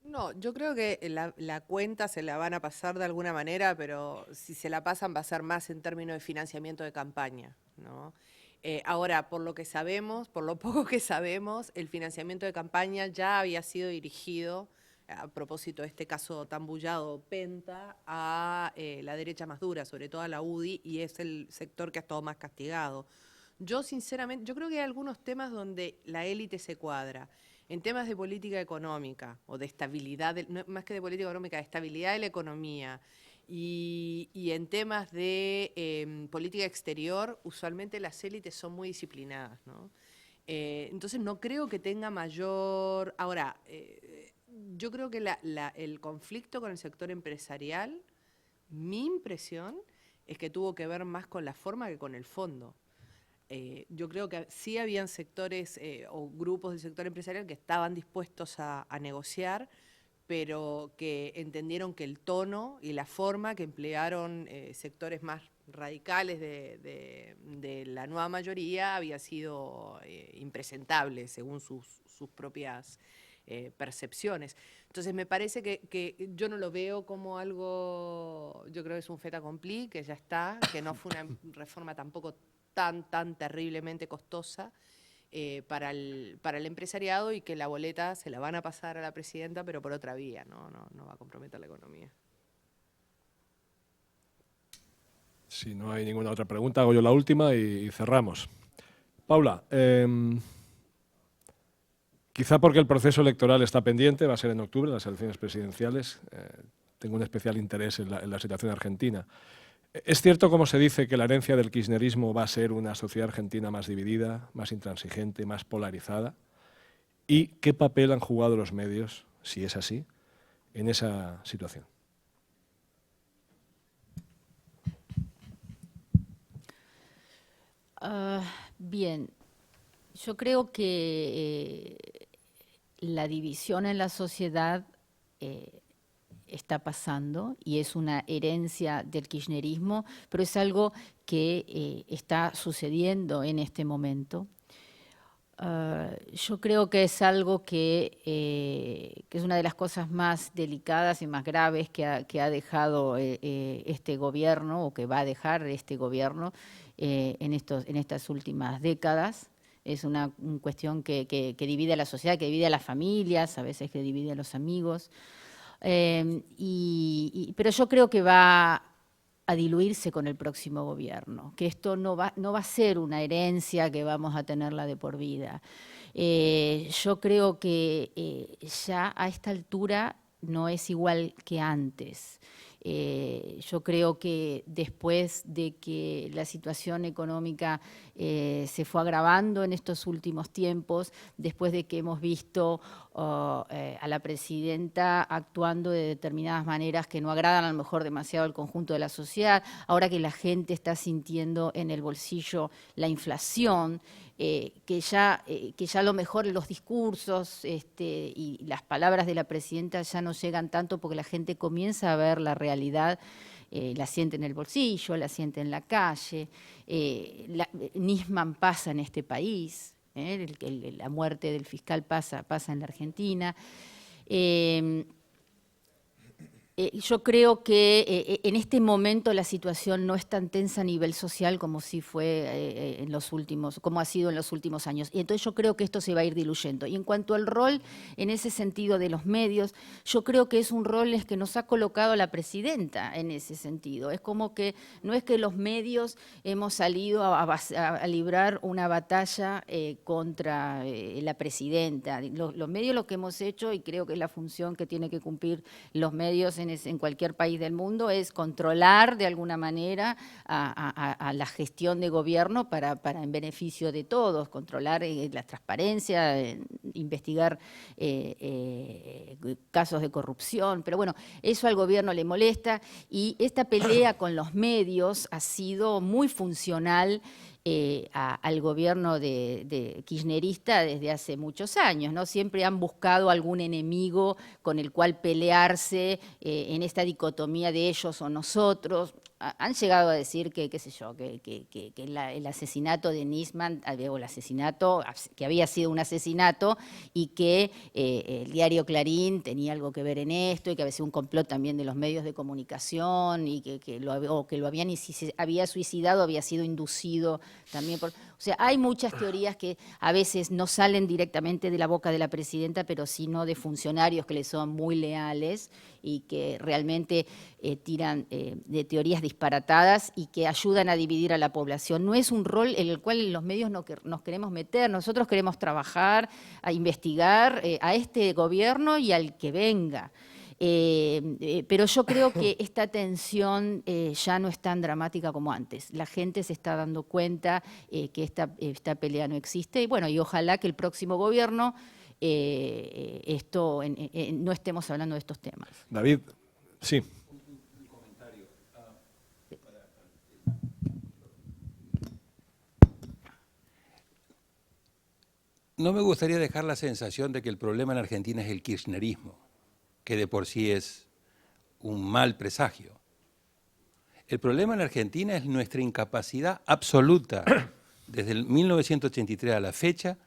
No, yo creo que la cuenta se la van a pasar de alguna manera, pero si se la pasan va a ser más en términos de financiamiento de campaña, ¿no? Ahora, por lo que sabemos, por lo poco que sabemos, el financiamiento de campaña ya había sido dirigido, a propósito de este caso tan bullado, Penta, a la derecha más dura, sobre todo a la UDI, y es el sector que ha estado más castigado. Yo, sinceramente, yo creo que hay algunos temas donde la élite se cuadra. En temas de política económica o de estabilidad, no, más que de política económica, de estabilidad de la economía y en temas de política exterior, usualmente las élites son muy disciplinadas, ¿no? Entonces no creo que tenga mayor... Ahora, yo creo que el conflicto con el sector empresarial, mi impresión es que tuvo que ver más con la forma que con el fondo. Yo creo que sí habían sectores o grupos del sector empresarial que estaban dispuestos a negociar, pero que entendieron que el tono y la forma que emplearon sectores más radicales de la nueva mayoría había sido impresentable según sus propias percepciones. Entonces me parece que yo no lo veo como algo, yo creo que es un fait accompli, que ya está, que no fue una reforma tampoco tan terriblemente costosa para el empresariado y que la boleta se la van a pasar a la presidenta, pero por otra vía, no va a comprometer la economía. Si no hay ninguna otra pregunta, hago yo la última y cerramos. Paula, quizá porque el proceso electoral está pendiente, va a ser en octubre, las elecciones presidenciales, tengo un especial interés en la situación argentina. ¿Es cierto, como se dice, que la herencia del kirchnerismo va a ser una sociedad argentina más dividida, más intransigente, más polarizada? ¿Y qué papel han jugado los medios, si es así, en esa situación? Bien, yo creo que la división en la sociedad está pasando y es una herencia del kirchnerismo, pero es algo que está sucediendo en este momento. Yo creo que es algo que es una de las cosas más delicadas y más graves que ha dejado este gobierno, o que va a dejar este gobierno en estas últimas décadas. Es una cuestión que divide a la sociedad, que divide a las familias, a veces que divide a los amigos. Pero yo creo que va a diluirse con el próximo gobierno, que esto no va a ser una herencia que vamos a tenerla de por vida. Yo creo que ya a esta altura no es igual que antes. Yo creo que después de que la situación económica se fue agravando en estos últimos tiempos, después de que hemos visto a la presidenta actuando de determinadas maneras que no agradan a lo mejor demasiado al conjunto de la sociedad, ahora que la gente está sintiendo en el bolsillo la inflación, que ya a lo mejor los discursos y las palabras de la presidenta ya no llegan tanto porque la gente comienza a ver la realidad, la siente en el bolsillo, la siente en la calle. Nisman pasa en este país, la muerte del fiscal pasa en la Argentina. Yo creo que en este momento la situación no es tan tensa a nivel social como sí fue como ha sido en los últimos años. Y entonces yo creo que esto se va a ir diluyendo. Y en cuanto al rol, en ese sentido de los medios, yo creo que es un rol que nos ha colocado la presidenta en ese sentido. Es como que no es que los medios hemos salido a librar una batalla contra la presidenta. Los medios lo que hemos hecho, y creo que es la función que tiene que cumplir los medios en cualquier país del mundo, es controlar de alguna manera a la gestión de gobierno para en beneficio de todos, controlar la transparencia, investigar casos de corrupción. Pero bueno, eso al gobierno le molesta y esta pelea con los medios ha sido muy funcional al gobierno de kirchnerista desde hace muchos años, ¿no? Siempre han buscado algún enemigo con el cual pelearse en esta dicotomía de ellos o nosotros. han llegado a decir que, qué sé yo, que el asesinato de Nisman, o el asesinato, que había sido un asesinato y que el diario Clarín tenía algo que ver en esto y que había sido un complot también de los medios de comunicación y que lo habían, si se había suicidado, había sido inducido también por... O sea, hay muchas teorías que a veces no salen directamente de la boca de la presidenta, pero sino de funcionarios que le son muy leales y que realmente tiran de teorías disparatadas y que ayudan a dividir a la población. No es un rol en el cual los medios nos queremos meter. Nosotros queremos trabajar, a investigar a este gobierno y al que venga. Pero yo creo que esta tensión ya no es tan dramática como antes. La gente se está dando cuenta que esta pelea no existe. Y bueno, y ojalá que el próximo gobierno no estemos hablando de estos temas. David, sí. No me gustaría dejar la sensación de que el problema en Argentina es el kirchnerismo, que de por sí es un mal presagio. El problema en Argentina es nuestra incapacidad absoluta desde el 1983 a la fecha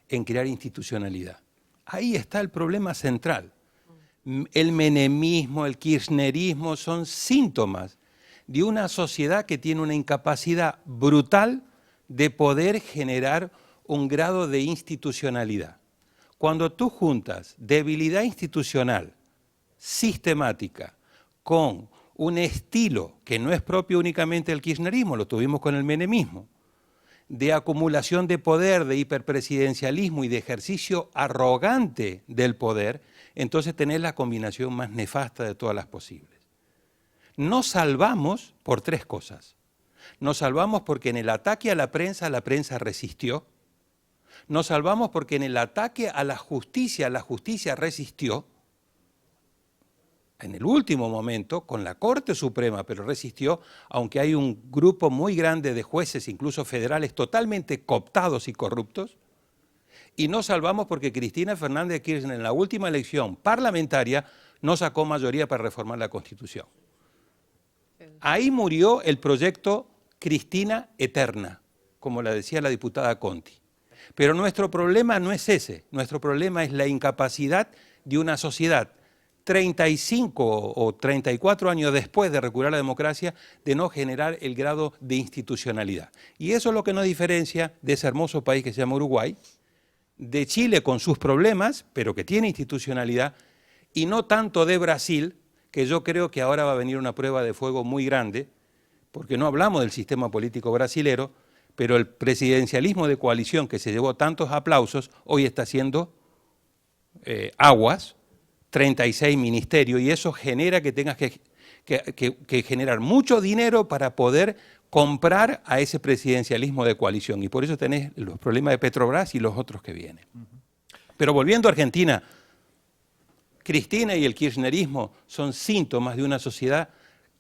en crear institucionalidad. Ahí está el problema central. El menemismo, el kirchnerismo son síntomas de una sociedad que tiene una incapacidad brutal de poder generar un grado de institucionalidad. Cuando tú juntas debilidad institucional, sistemática, con un estilo que no es propio únicamente del kirchnerismo, lo tuvimos con el menemismo, de acumulación de poder, de hiperpresidencialismo y de ejercicio arrogante del poder, entonces tenés la combinación más nefasta de todas las posibles. Nos salvamos por tres cosas. Nos salvamos porque en el ataque a la prensa resistió. Nos salvamos porque en el ataque a la justicia resistió. En el último momento, con la Corte Suprema, pero resistió, aunque hay un grupo muy grande de jueces, incluso federales, totalmente cooptados y corruptos. Y nos salvamos porque Cristina Fernández de Kirchner en la última elección parlamentaria no sacó mayoría para reformar la Constitución. Ahí murió el proyecto Cristina Eterna, como la decía la diputada Conti. Pero nuestro problema no es ese, nuestro problema es la incapacidad de una sociedad 35 o 34 años después de recuperar la democracia, de no generar el grado de institucionalidad. Y eso es lo que nos diferencia de ese hermoso país que se llama Uruguay, de Chile con sus problemas, pero que tiene institucionalidad, y no tanto de Brasil, que yo creo que ahora va a venir una prueba de fuego muy grande, porque no hablamos del sistema político brasilero, pero el presidencialismo de coalición que se llevó tantos aplausos, hoy está haciendo aguas, 36 ministerios, y eso genera que tengas que generar mucho dinero para poder comprar a ese presidencialismo de coalición. Y por eso tenés los problemas de Petrobras y los otros que vienen. Pero volviendo a Argentina, Cristina y el kirchnerismo son síntomas de una sociedad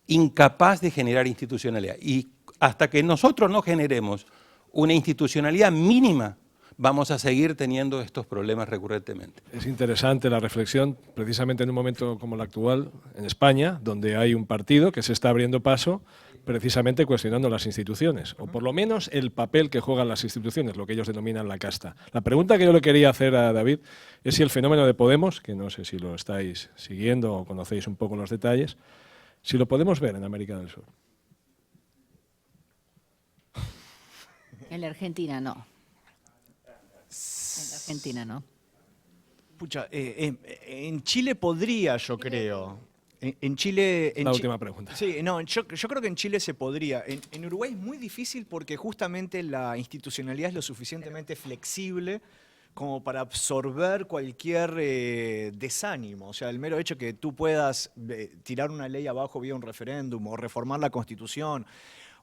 incapaz de generar institucionalidad. Y hasta que nosotros no generemos una institucionalidad mínima, vamos a seguir teniendo estos problemas recurrentemente. Es interesante la reflexión, precisamente en un momento como el actual, en España, donde hay un partido que se está abriendo paso precisamente cuestionando las instituciones, o por lo menos el papel que juegan las instituciones, lo que ellos denominan la casta. La pregunta que yo le quería hacer a David es si el fenómeno de Podemos, que no sé si lo estáis siguiendo o conocéis un poco los detalles, si lo podemos ver en América del Sur. En la Argentina no. En la Argentina no. Pucha, en Chile podría, yo creo. En Chile... La última pregunta. Sí, no, yo creo que en Chile se podría. En Uruguay es muy difícil porque justamente la institucionalidad es lo suficientemente flexible como para absorber cualquier desánimo. O sea, el mero hecho que tú puedas tirar una ley abajo vía un referéndum o reformar la Constitución,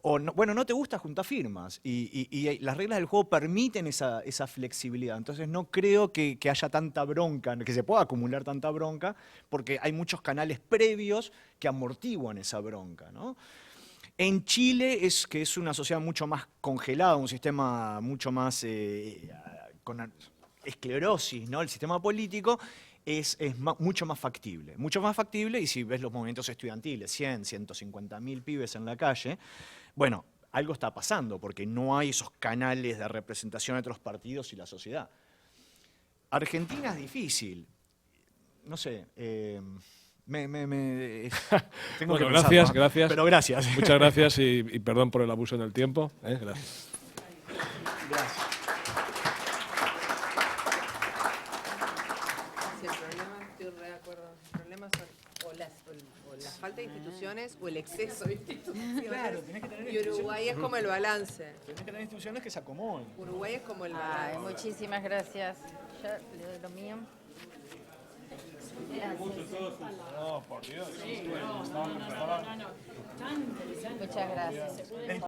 o no, bueno, no te gusta, juntar firmas y las reglas del juego permiten esa flexibilidad. Entonces no creo que haya tanta bronca, que se pueda acumular tanta bronca, porque hay muchos canales previos que amortiguan esa bronca, ¿no? En Chile que es una sociedad mucho más congelada, un sistema mucho más con esclerosis, ¿no? El sistema político. es mucho más factible. Y si ves los movimientos estudiantiles, 100, 150.000 pibes en la calle, bueno, algo está pasando porque no hay esos canales de representación de otros partidos y la sociedad. Argentina es difícil. No sé, tengo bueno, que gracias, pensarlo, gracias. Pero gracias. Muchas gracias y perdón por el abuso en el tiempo. Gracias. Gracias. Sí, el problema, estoy re de acuerdo, el problema son o la falta de instituciones o el exceso de instituciones. Claro, tenés que tener y Uruguay es como el balance. Tenés que tener instituciones que se acomoden. Uruguay es como el balance. Ay, muchísimas gracias. Ya le doy lo mío. No, por Dios. Muchas gracias.